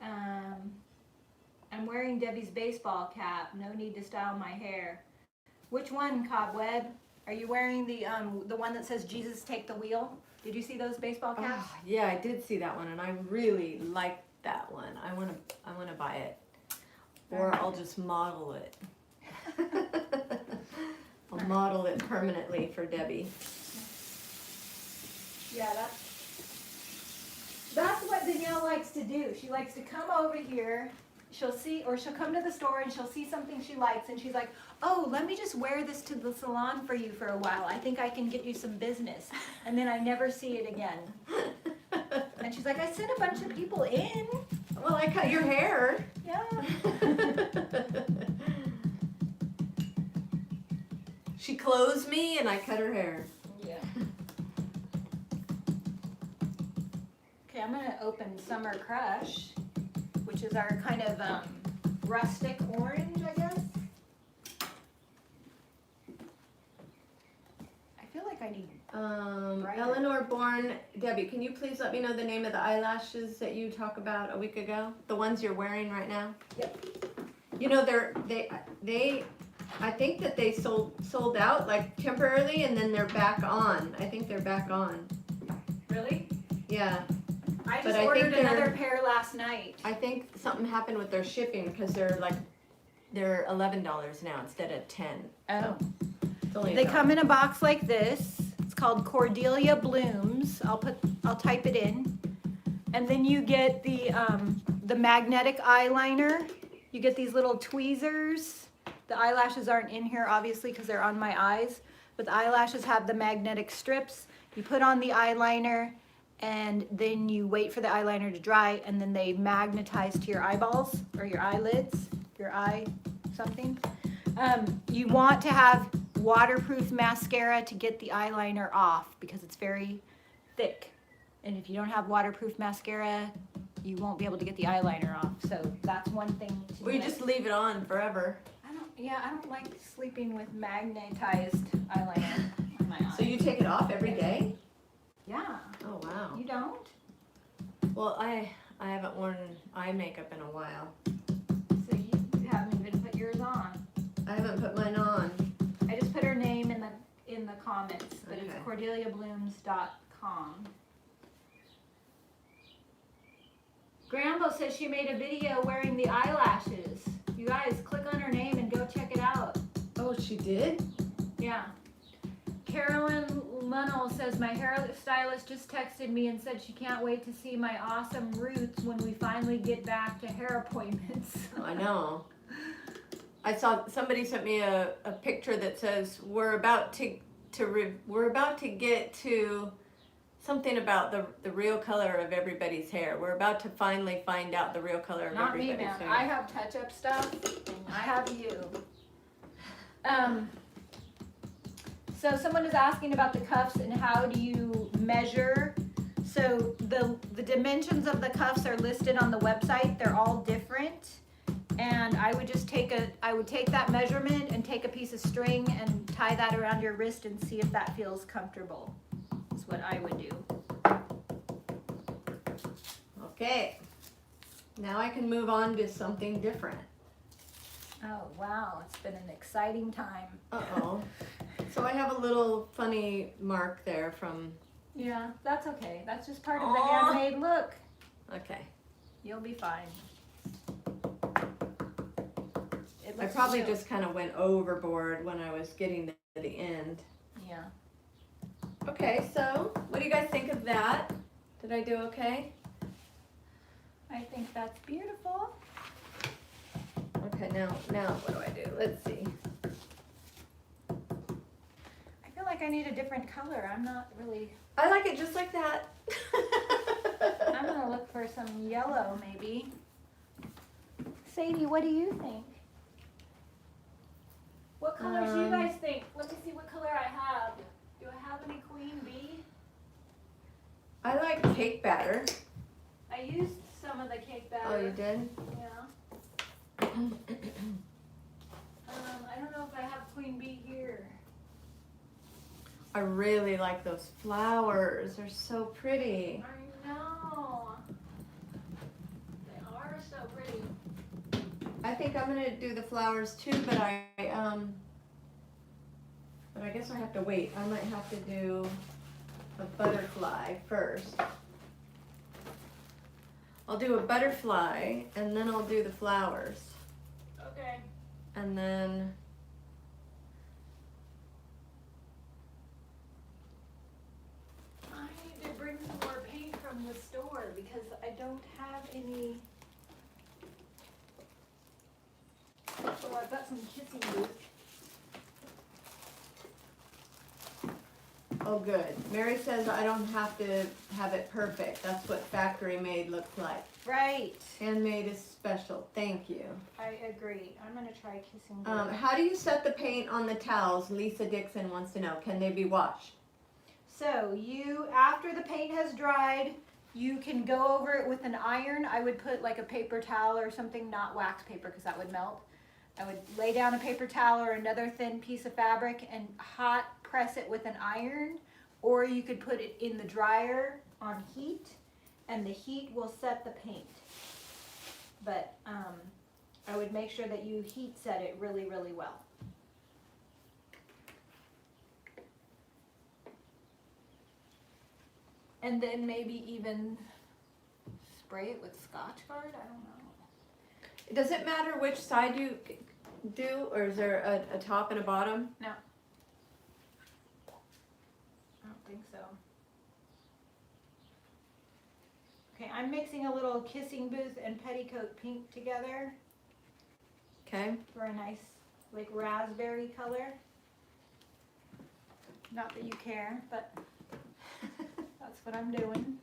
I'm wearing Debbie's baseball cap. No need to style my hair. Which one, Cobweb? Are you wearing the one that says Jesus take the wheel? Did you see those baseball caps? Oh, yeah, I did see that one, and I really like that one. I wanna buy it, or I'll just model it. I'll model it permanently for Debbie. Yeah, that's what Danielle likes to do. She likes to come over here. She'll come to the store and she'll see something she likes, and she's like, oh, let me just wear this to the salon for you for a while. I think I can get you some business. And then I never see it again. And she's like, I sent a bunch of people in. Well, I cut your hair. Yeah. She clothes me and I cut her hair. Yeah. Okay, I'm gonna open Summer Crush, which is our kind of rustic orange, I guess. I feel like I need brighter. Eleanor Bourne, Debbie, can you please let me know the name of the eyelashes that you talked about a week ago? The ones you're wearing right now? Yep. You know, they I think that they sold out like temporarily, and then they're back on. I think they're back on. Really? Yeah. I But just I think ordered they're- another pair last night. I think something happened with their shipping because they're $11 now instead of 10. Oh. It's only They $1. come in a box like this. It's called Cordelia Blooms. I'll type it in. And then you get the magnetic eyeliner. You get these little tweezers. The eyelashes aren't in here obviously because they're on my eyes, but the eyelashes have the magnetic strips. You put on the eyeliner and then you wait for the eyeliner to dry, and then they magnetize to your eyeballs or your eyelids, your eye something. You want to have waterproof mascara to get the eyeliner off because it's very thick. And if you don't have waterproof mascara, you won't be able to get the eyeliner off. So that's one thing to Or you do. just leave it on forever. I don't like sleeping with magnetized eyeliner on my eyes. So you take it off every day? Yeah. Oh, wow. You don't? Well, I haven't worn eye makeup in a while. So you haven't even put yours on. I haven't put mine on. I just put her name in the comments, but Okay. it's CordeliaBlooms.com. Grambo says she made a video wearing the eyelashes. You guys, click on her name and go check it out. Oh, she did? Yeah. Carolyn Lunnell says, my hairstylist just texted me and said she can't wait to see my awesome roots when we finally get back to hair appointments. I know. I saw somebody sent me a picture that says we're about to get to something about the real color of everybody's hair. We're about to finally find out the real color of Not me, everybody's man. hair. I have touch-up stuff, and I have you. So someone is asking about the cuffs and how do you measure. So the dimensions of the cuffs are listed on the website. They're all different. And I would just take that measurement and take a piece of string and tie that around your wrist and see if that feels comfortable. That's what I would do. Okay. Now I can move on to something different. Oh, wow. It's been an exciting time. Uh-oh. So I have a little funny mark there from... Yeah, that's okay. That's just part of the Aw. handmade look. Okay. You'll be fine. It I looks probably real. just kind of went overboard when I was getting to the end. Yeah. Okay, so what do you guys think of that? Did I do okay? I think that's beautiful. Okay, now what do I do? Let's see. I feel like I need a different color. I'm not really... I like it just like that. I'm gonna look for some yellow maybe. Sadie, what do you think? What colors do you guys think? Let me see what color I have. Do I have any Queen Bee? I like cake batter. I used some of the cake batter. Oh, you did? Yeah. I don't know if I have Queen Bee here. I really like those flowers. They're so pretty. I know. They are so pretty. I think I'm gonna do the flowers too, but I guess I have to wait. I might have to do a butterfly first. I'll do a butterfly and then I'll do the flowers. Okay. And then I need to bring some more paint from the store because I don't have any. Oh, I've got some kissing booth. oh good. Mary says I don't have to have it perfect. That's what factory made looks like. Right. Handmade is special. Thank you. I agree. I'm gonna try kissing booth. How do you set the paint on the towels? Lisa Dixon wants to know. Can they be washed? So you, after the paint has dried, you can go over it with an iron. I would put like a paper towel or something, not wax paper because that would melt. I would lay down a paper towel or another thin piece of fabric and hot press it with an iron, or you could put it in the dryer on heat and the heat will set the paint. But I would make sure that you heat set it really, really well. And then maybe even spray it with Scotchgard, I don't know. Does it matter which side you do, or is there a top and a bottom? No. I don't think so. Okay, I'm mixing a little kissing booth and petticoat pink together Okay. for a nice, like, raspberry color. Not that you care, but that's what I'm doing.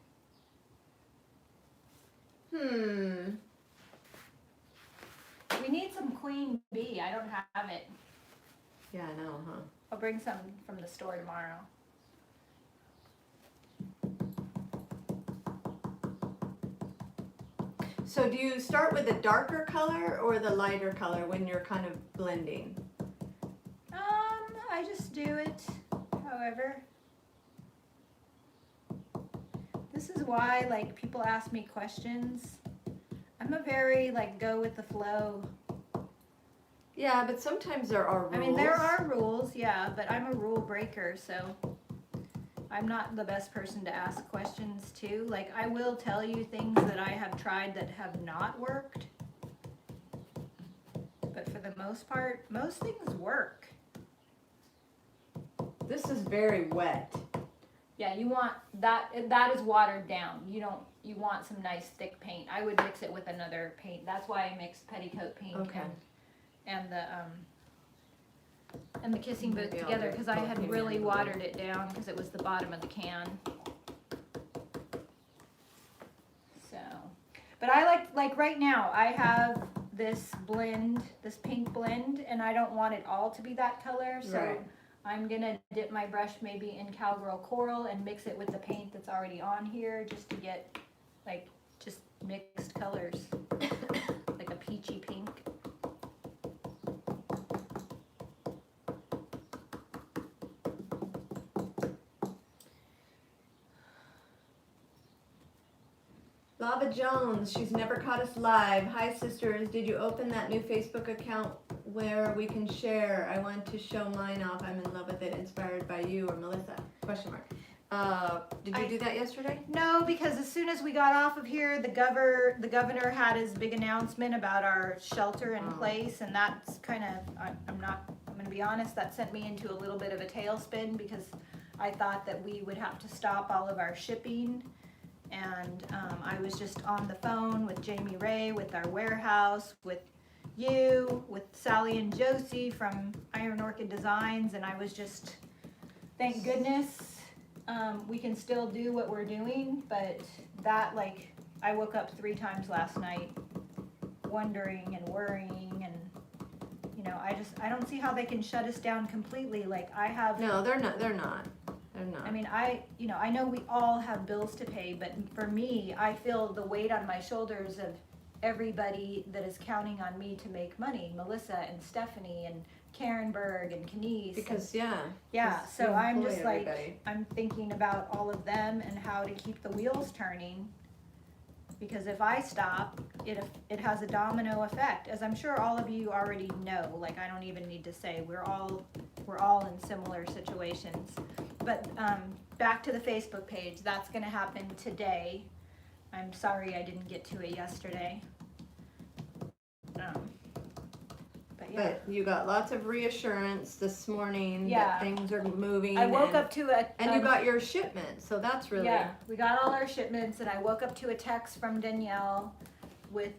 We need some Queen Bee. I don't have it. Yeah, I know, huh? I'll bring some from the store tomorrow. So do you start with a darker color or the lighter color when you're kind of blending? I just do it however. This is why, like, people ask me questions. I'm a very, like, go with the flow. Yeah, but sometimes there are rules. I mean, there are rules, yeah, but I'm a rule breaker, so I'm not the best person to ask questions to. Like, I will tell you things that I have tried that have not worked. But for the most part, most things work. This is very wet. Yeah, you want that is watered down. You want some nice thick paint. I would mix it with another paint. That's why I mixed petticoat pink and the kissing booth Maybe I'll together, do because I had both really maybe. watered it down because it was the bottom of the can. So, but I like right now I have this blend, this pink blend, and I don't want it all to be that color, so Right. I'm gonna dip my brush maybe in Cowgirl Coral and mix it with the paint that's already on here, just to get like just mixed colors, like a peachy pink. Lava Jones, she's never caught us live. Hi sisters, did you open that new Facebook account where we can share? I want to show mine off. I'm in love with it. Inspired by you or Melissa? Question mark. Did you do that yesterday? No, because as soon as we got off of here, the governor had his big announcement about our shelter in place, and that's kind of, I'm going to be honest, that sent me into a little bit of a tailspin, because I thought that we would have to stop all of our shipping. And I was just on the phone with Jamie Ray, with our warehouse, with you, with Sally and Josie from Iron Orchid Designs, and I was just, thank goodness, we can still do what we're doing. But that, like, I woke up 3 times last night wondering and worrying, and you know, I don't see how they can shut us down completely. Like, I have No, they're not. They're not. I mean, I know we all have bills to pay, but for me, I feel the weight on my shoulders of everybody that is counting on me to make money. Melissa and Stephanie and Karen Berg and Kenise. Because, yeah, because so you I'm employ just everybody. like, I'm thinking about all of them and how to keep the wheels turning. Because if I stop, it has a domino effect, as I'm sure all of you already know. Like, I don't even need to say, we're all in similar situations. But back to the Facebook page, that's going to happen today. I'm sorry I didn't get to it yesterday. But yeah. But you got lots of reassurance this morning Yeah. that things are moving. I woke up to and you got your shipment, so that's really. Yeah, we got all our shipments, and I woke up to a text from Danielle with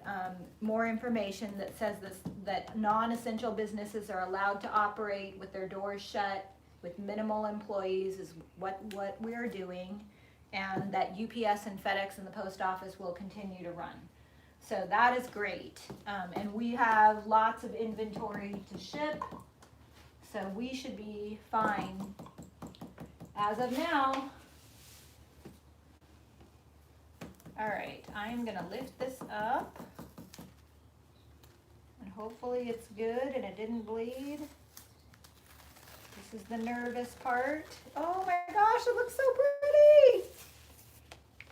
more information that says that non-essential businesses are allowed to operate with their doors shut, with minimal employees is what we are doing, and that UPS and FedEx and the post office will continue to run. So that is great, and we have lots of inventory to ship, so we should be fine as of now. All right, I'm gonna lift this up, and hopefully it's good and it didn't bleed. This is the nervous part. Oh my gosh, it looks so pretty!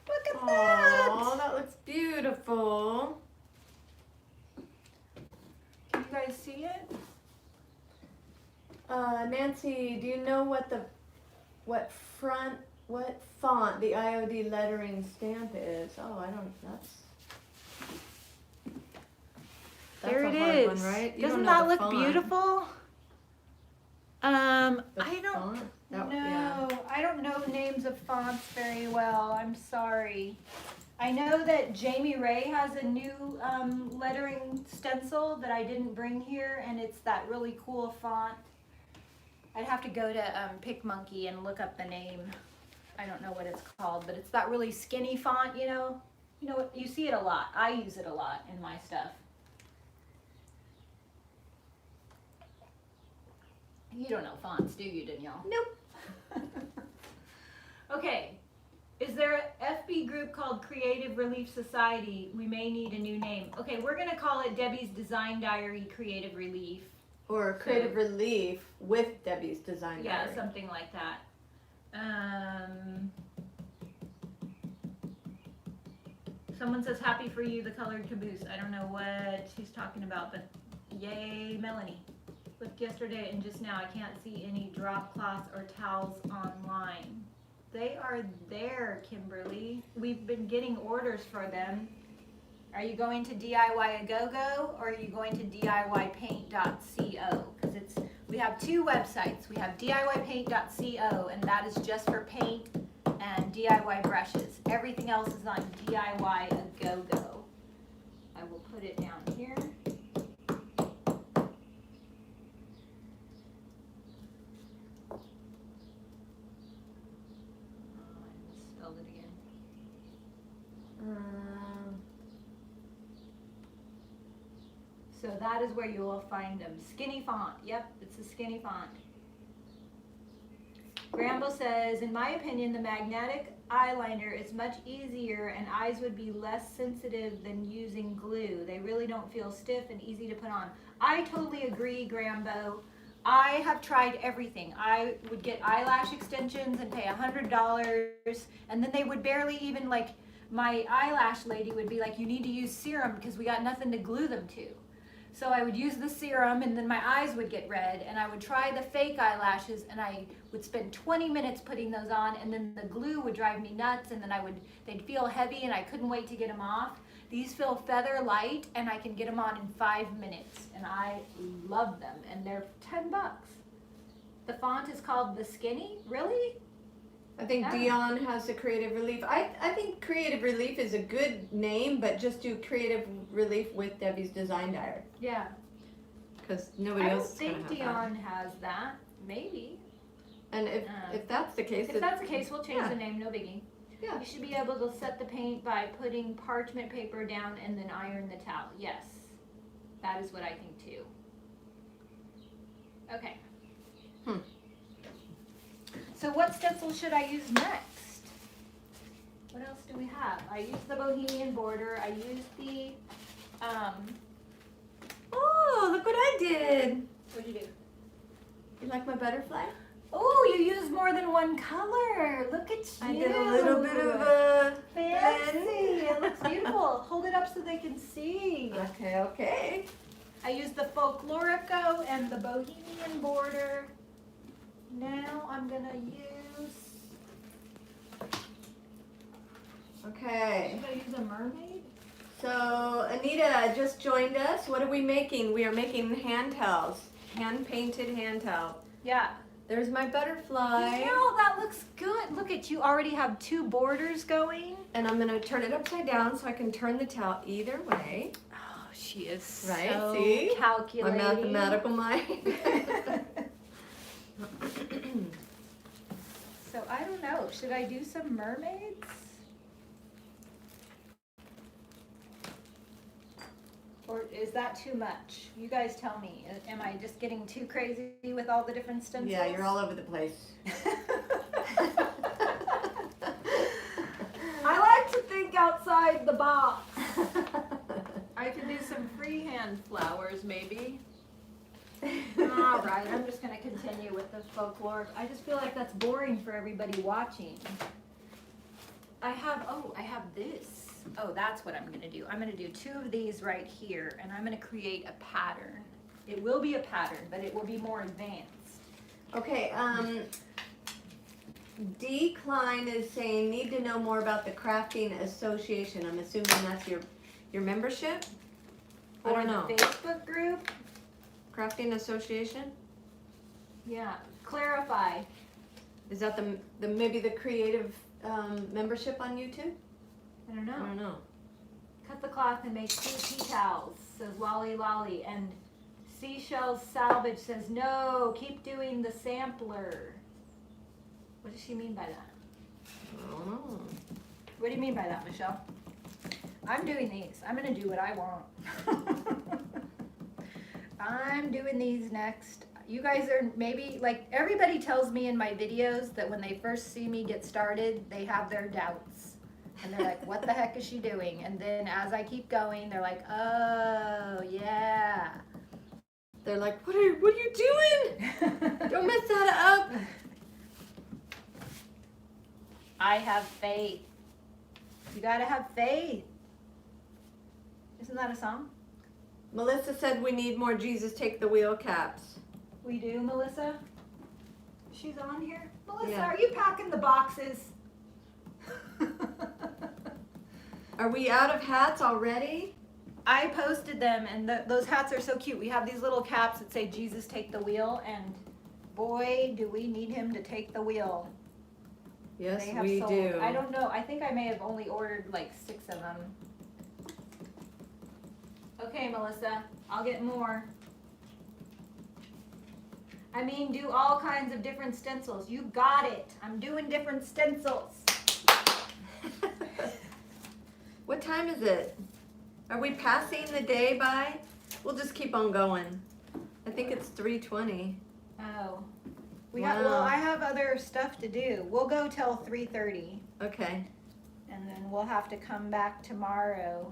Look at that! Oh, that looks beautiful. Can you guys see it? Nancy, do you know what font the IOD lettering stamp is? Oh, I don't. That's There a it hard is. one, right? You Doesn't don't know that the look font. beautiful? I The don't. font? No, Yeah. I don't know names of fonts very well. I'm sorry. I know that Jamie Ray has a new lettering stencil that I didn't bring here, and it's that really cool font. I'd have to go to PicMonkey and look up the name. I don't know what it's called, but it's that really skinny font, you know? You know, you see it a lot. I use it a lot in my stuff. You don't know fonts, do you, Danielle? Nope. Okay. Is there a FB group called Creative Relief Society? We may need a new name. Okay, we're gonna call it Debbie's Design Diary Creative Relief. Or Creative Relief with Debi's Design Yeah, Diary. something like that. Someone says happy for you, the colored caboose. I don't know what she's talking about, but yay, Melanie. Looked yesterday and just now. I can't see any drop cloths or towels online. They are there, Kimberly. We've been getting orders for them. Are you going to DIY a go-go or are you going to DIYpaint.co? Because we have two websites. We have DIYpaint.co, and that is just for paint and DIY brushes. Everything else is on DIY a go-go. I will put it down here. Spelled it again. So that is where you will find them. Skinny font. Yep, it's a skinny font. Grambo says, in my opinion, the magnetic eyeliner is much easier and eyes would be less sensitive than using glue. They really don't feel stiff and easy to put on. I totally agree, Grambo. I have tried everything. I would get eyelash extensions and pay $100, and then they would barely even, like, my eyelash lady would be like, you need to use serum because we got nothing to glue them to. So I would use the serum and then my eyes would get red, and I would try the fake eyelashes and I would spend 20 minutes putting those on, and then the glue would drive me nuts, and then they'd feel heavy and I couldn't wait to get them off. These feel feather light and I can get them on in 5 minutes, and I love them, and they're $10. The font is called the Skinny. Really? I think Yeah. Dion has the Creative Relief. I think Creative Relief is a good name, but just do Creative Relief with Debbie's Design Diary. Yeah. Because nobody I don't else is going to think have Dion has that. Maybe. that. And if that's the case, If that's the case, we'll change yeah. the name, no biggie. Yeah. You should be able to set the paint by putting parchment paper down and then iron the towel. Yes, that is what I think too. Okay. So what stencil should I use next? What else do we have? I used the Bohemian border. I used the, Oh, look what I did. what'd you do? You like my butterfly? Oh, you used more than one color. Look at you. I did a little bit of a fancy. blend. It looks beautiful. Hold it up so they can see. Okay. I used the Folklorico and the Bohemian border. Now I'm gonna use. Okay. Should I use a mermaid? So Anita just joined us. What are we making? We are making hand towels. Hand-painted hand towel. Yeah. There's my butterfly. Wow, that looks good. Look at you already have two borders going. And I'm gonna turn it upside down so I can turn the towel either way. Oh, she is Right, so see? My calculating. mathematical mind. So I don't know. Should I do some mermaids? Or is that too much? You guys tell me. Am I just getting too crazy with all the different stencils? Yeah, you're all over the place. I like to think outside the box. I could do some freehand flowers maybe. All right, I'm just going to continue with the folkloric. I just feel like that's boring for everybody watching. I have this. Oh, that's what I'm going to do. I'm going to do two of these right here, and I'm going to create a pattern. It will be a pattern, but it will be more advanced. Okay, D. Klein is saying, need to know more about the Crafting Association. I'm assuming that's your membership? I Or don't know. the Facebook group. Crafting Association? Yeah. Clarify. Is that the maybe the creative membership on YouTube? I don't know. I don't know. Cut the cloth and make 2 tea towels, says Lolly Lolly. And Seashells Salvage says, no, keep doing the sampler. What does she mean by that? I don't know. What do you mean by that, Michelle? I'm doing these. I'm going to do what I want. I'm doing these next. You guys are maybe, like, everybody tells me in my videos that when they first see me get started, they have their doubts. And they're like, what the heck is she doing? And then as I keep going, they're like, oh, yeah. They're like, what are you doing? Don't mess that up. I have faith. You gotta have faith. Isn't that a song? Melissa said we need more Jesus Take the Wheel caps. We do, Melissa? She's on here? Melissa, Yeah. are you packing the boxes? Are we out of hats already? I posted them, and those hats are so cute. We have these little caps that say Jesus Take the Wheel, and boy, do we need him to take the wheel. Yes, They have we sold. do. I don't know. I think I may have only ordered like 6 of them. Okay, Melissa, I'll get more. I mean, do all kinds of different stencils. You got it. I'm doing different stencils. What time is it? Are we passing the day by? We'll just keep on going. I think it's 3:20. Oh. Wow. Well, I have other stuff to do. We'll go till 3:30, Okay. and then we'll have to come back tomorrow.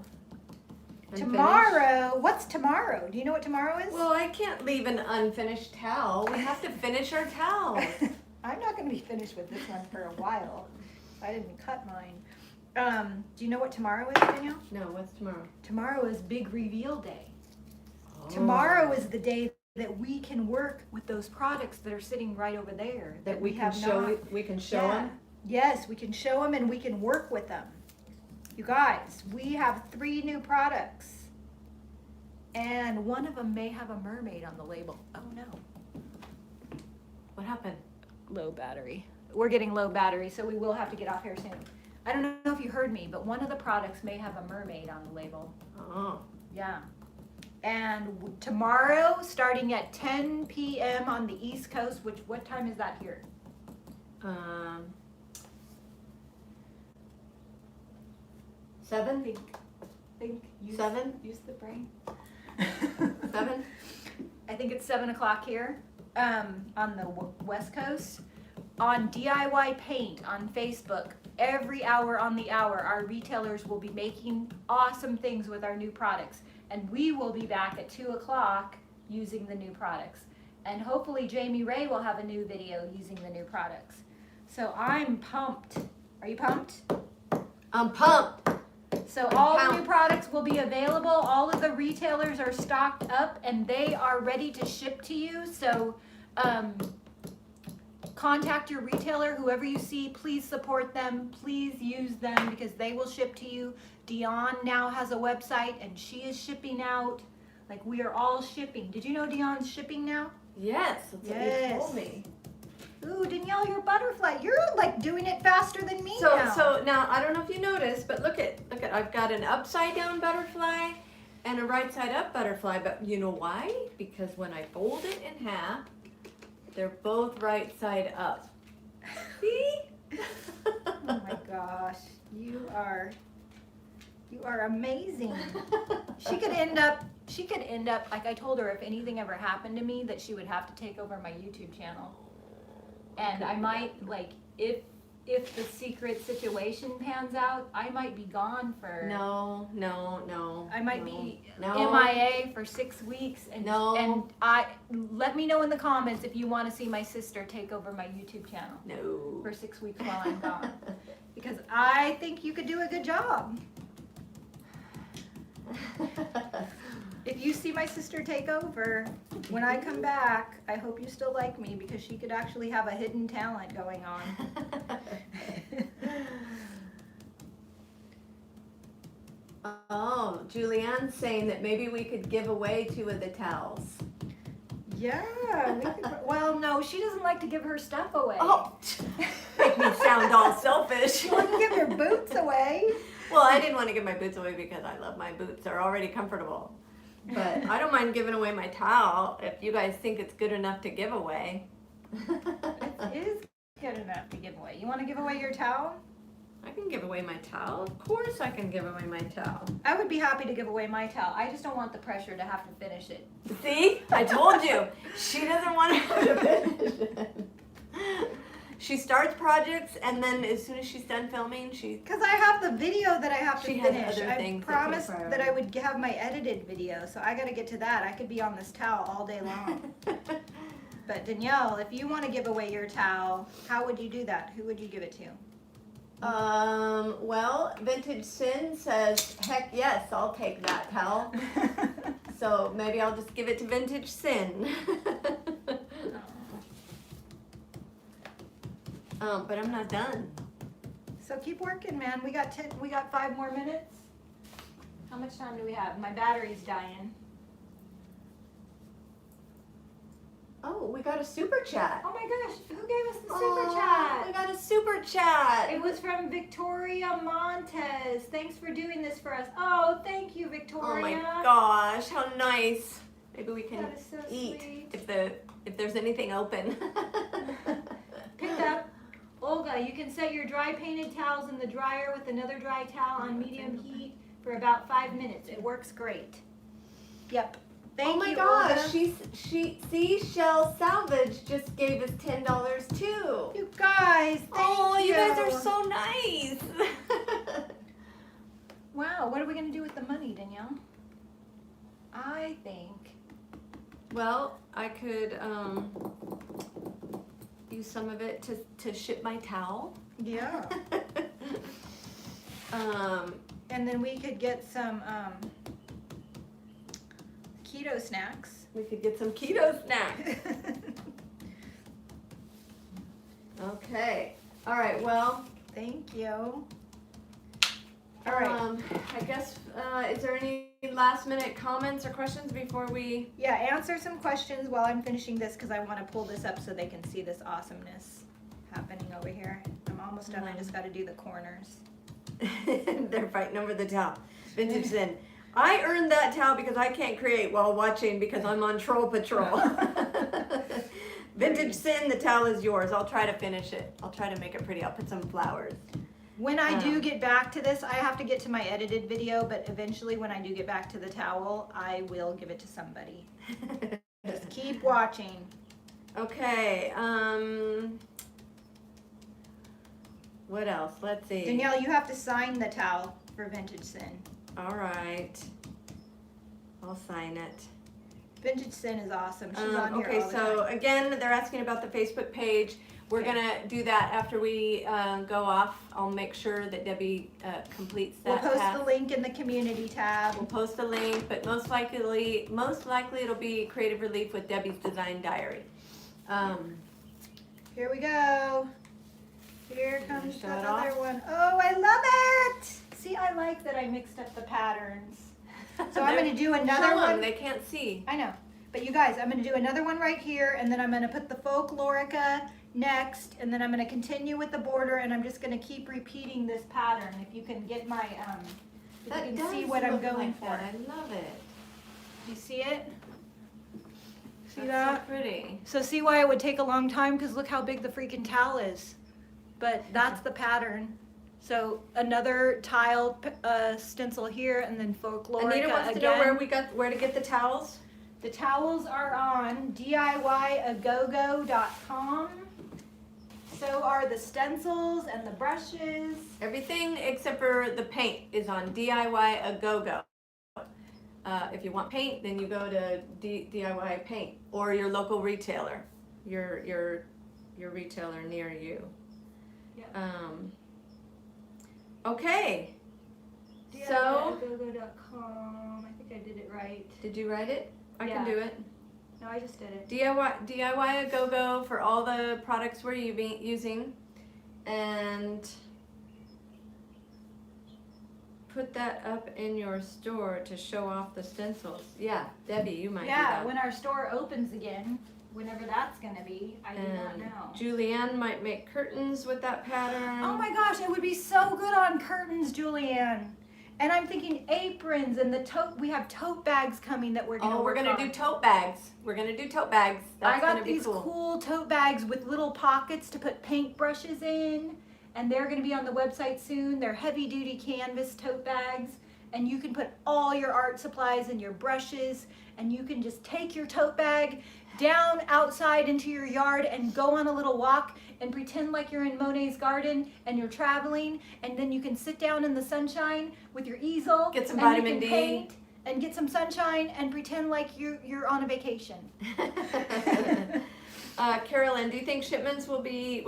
And Tomorrow? What's tomorrow? Do you know what tomorrow is? finish? Well, I can't leave an unfinished towel. We have to finish our towels. I'm not going to be finished with this one for a while. I didn't cut mine. Do you know what tomorrow is, Danielle? No, what's tomorrow? Tomorrow is big reveal day. Oh. Tomorrow is the day that we can work with those products that are sitting right over there that we can have show. not. We can show Yeah. them. Yes, we can show them and we can work with them. You guys, we have 3 new products, and one of them may have a mermaid on the label. Oh no. What happened? Low battery. We're getting low battery, so we will have to get off here soon. I don't know if you heard me, but one of the products may have a mermaid on the label. Oh. Yeah. And tomorrow, starting at 10 p.m. on the East Coast, what time is that here? 7? Think. Use, 7? Use the brain. 7? I think it's 7 o'clock here on the West Coast. On DIY Paint on Facebook, every hour on the hour, our retailers will be making awesome things with our new products. And we will be back at 2 o'clock using the new products. And hopefully Jamie Ray will have a new video using the new products. So I'm pumped. Are you pumped? I'm pumped. So all the new Pumped. products will be available. All of the retailers are stocked up and they are ready to ship to you. So contact your retailer, whoever you see, please support them. Please use them because they will ship to you. Dion now has a website and she is shipping out. Like, we are all shipping. Did you know Dion's shipping now? Yes, that's what you told me. Ooh, Danielle, your butterfly. You're like doing it faster than me So now. so now I don't know if you noticed, but look at I've got an upside down butterfly and a right side up butterfly, but you know why? Because when I fold it in half, they're both right side up. See? Oh my gosh, you are amazing. She could end up, like I told her, if anything ever happened to me, that she would have to take over my YouTube channel. And I might, like, if the secret situation pans out, I might be gone for, No. I might be no. MIA for 6 weeks. And, No. and let me know in the comments if you want to see my sister take over my YouTube channel No. for 6 weeks while I'm gone. Because I think you could do a good job. If you see my sister take over, when I come back, I hope you still like me because she could actually have a hidden talent going on. Oh, Julianne's saying that maybe we could give away 2 of the towels. Yeah, we could, well, no, she doesn't like to give her stuff away. Oh, make me sound all selfish. She wouldn't give her boots away. Well, I didn't want to give my boots away because I love my boots. They're already comfortable. But I don't mind giving away my towel if you guys think it's good enough to give away. It is good enough to give away. You want to give away your towel? I can give away my towel. Of course I can give away my towel. I would be happy to give away my towel. I just don't want the pressure to have to finish it. See? I told you. She doesn't want to have to finish it. She starts projects and then as soon as she's done filming, Because I have the video that I have to She has finish. other I things that take promised that priority. I would have my edited video, so I got to get to that. I could be on this towel all day long. But Danielle, if you want to give away your towel, how would you do that? Who would you give it to? Well, Vintage Sin says, heck yes, I'll take that towel. So maybe I'll just give it to Vintage Sin. But I'm not done. So keep working, man. We got 5 more minutes. How much time do we have? My battery's dying. Oh, we got a super chat. Oh my gosh, who gave us the super chat? We got a super chat. It was from Victoria Montez. Thanks for doing this for us. Oh, thank you, Victoria. Oh my gosh, how nice. Maybe we can That is so eat sweet. if there's anything open. Picked up. Olga, you can set your dry painted towels in the dryer with another dry towel on medium heat for about 5 minutes. It works great. Yep. Thank you, oh my gosh, Olga. Seashell Salvage just gave us $10 too. You guys, thank you. You guys are so nice. Wow, what are we going to do with the money, Danielle? I think. Well, I could use some of it to ship my towel. Yeah. And then we could get some keto snacks. We could get some keto snacks. Okay. All right. Well. Thank you. All right. I guess is there any last minute comments or questions before we? Yeah, answer some questions while I'm finishing this because I want to pull this up so they can see this awesomeness happening over here. I'm almost done. I just got to do the corners. They're fighting over the towel. Vintage Sin. I earned that towel because I can't create while watching because I'm on Troll Patrol. Vintage Sin, the towel is yours. I'll try to finish it. I'll try to make it pretty. I'll put some flowers. When I do get back to this, I have to get to my edited video, but eventually when I do get back to the towel, I will give it to somebody. Just keep watching. Okay. What else? Let's see. Danielle, you have to sign the towel for Vintage Sin. All right. I'll sign it. Vintage Sin is awesome. She's on here okay, all the so time. again, they're asking about the Facebook page. We're gonna do that after we go off. I'll make sure that Debi completes We'll that. post the link in the community tab. We'll post a link, but most likely it'll be Creative Relief with Debi's Design Diary. Here we go. Here comes Show the it other off. one. Oh, I love it! See, I like that I mixed up the patterns. So I'm going to do another Show 'em, one. they can't see. I know. But you guys, I'm going to do another one right here, and then I'm going to put the Folklorica next, and then I'm going to continue with the border, and I'm just going to keep repeating this pattern. If you can get my, if you can see what I'm going for. I love it. You see it? See That's that? so pretty. So see why it would take a long time? Because look how big the freaking towel is. But that's the pattern. So another tile stencil here, and then Folklorica Anita wants to know where to get the towels. The towels are on DIYagogo.com. So are the stencils and the brushes. Everything except for the paint is on DIY a Go-Go. If you want paint, then you go to DIY Paint or your local retailer, your retailer near you. Yep. Okay. So, DIYagogo.com. I think I did it right. did you write it? I can Yeah. do it. No, I just did it. DIY a Go-Go for all the products we're using, and put that up in your store to show off the stencils. Yeah, Debi, you might do that. When our store opens again, whenever that's gonna be, I do not know. Julianne might make curtains with that pattern. Oh my gosh, it would be so good on curtains, Julianne. And I'm thinking aprons and we have tote bags coming that we're gonna we're work gonna on. do tote bags. We're gonna do tote bags. That's I got gonna be these cool. cool tote bags with little pockets to put paintbrushes in, and they're gonna be on the website soon. They're heavy duty canvas tote bags, and you can put all your art supplies and your brushes, and you can just take your tote bag down outside into your yard and go on a little walk and pretend like you're in Monet's garden and you're traveling, and then you can sit down in the sunshine with your easel, Get some and you vitamin can D. paint and get some sunshine and pretend like you're on a vacation. Carolyn, do you think shipments will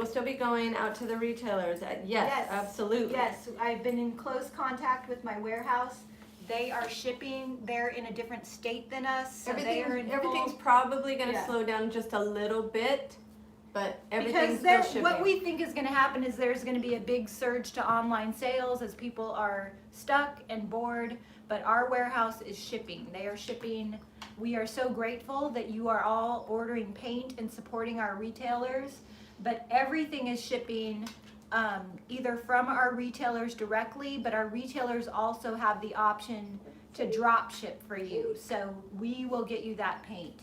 still be going out to the retailers? Yes, Yes. absolutely. Yes, I've been in close contact with my warehouse. They are shipping. They're in a different state than us, so they are in Everything's full. probably going to Yeah. slow down just a little bit, but Because everything's still shipping. what we think is going to happen is there's going to be a big surge to online sales as people are stuck and bored. But our warehouse is shipping. They are shipping. We are so grateful that you are all ordering paint and supporting our retailers. But everything is shipping either from our retailers directly, but our retailers also have the option to drop ship for you. So we will get you that paint.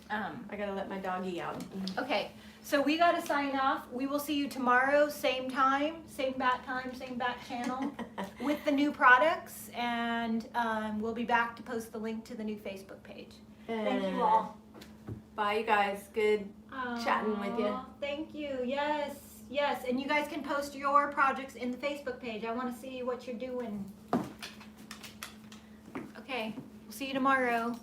I gotta let my doggy out. Okay, so we gotta sign off. We will see you tomorrow, same time, same bat channel, with the new products, and we'll be back to post the link to the new Facebook page. Thank you all. Bye, you guys. Good chatting with you. Aw, thank you. Yes, yes, and you guys can post your projects in the Facebook page. I want to see what you're doing. Okay, we'll see you tomorrow.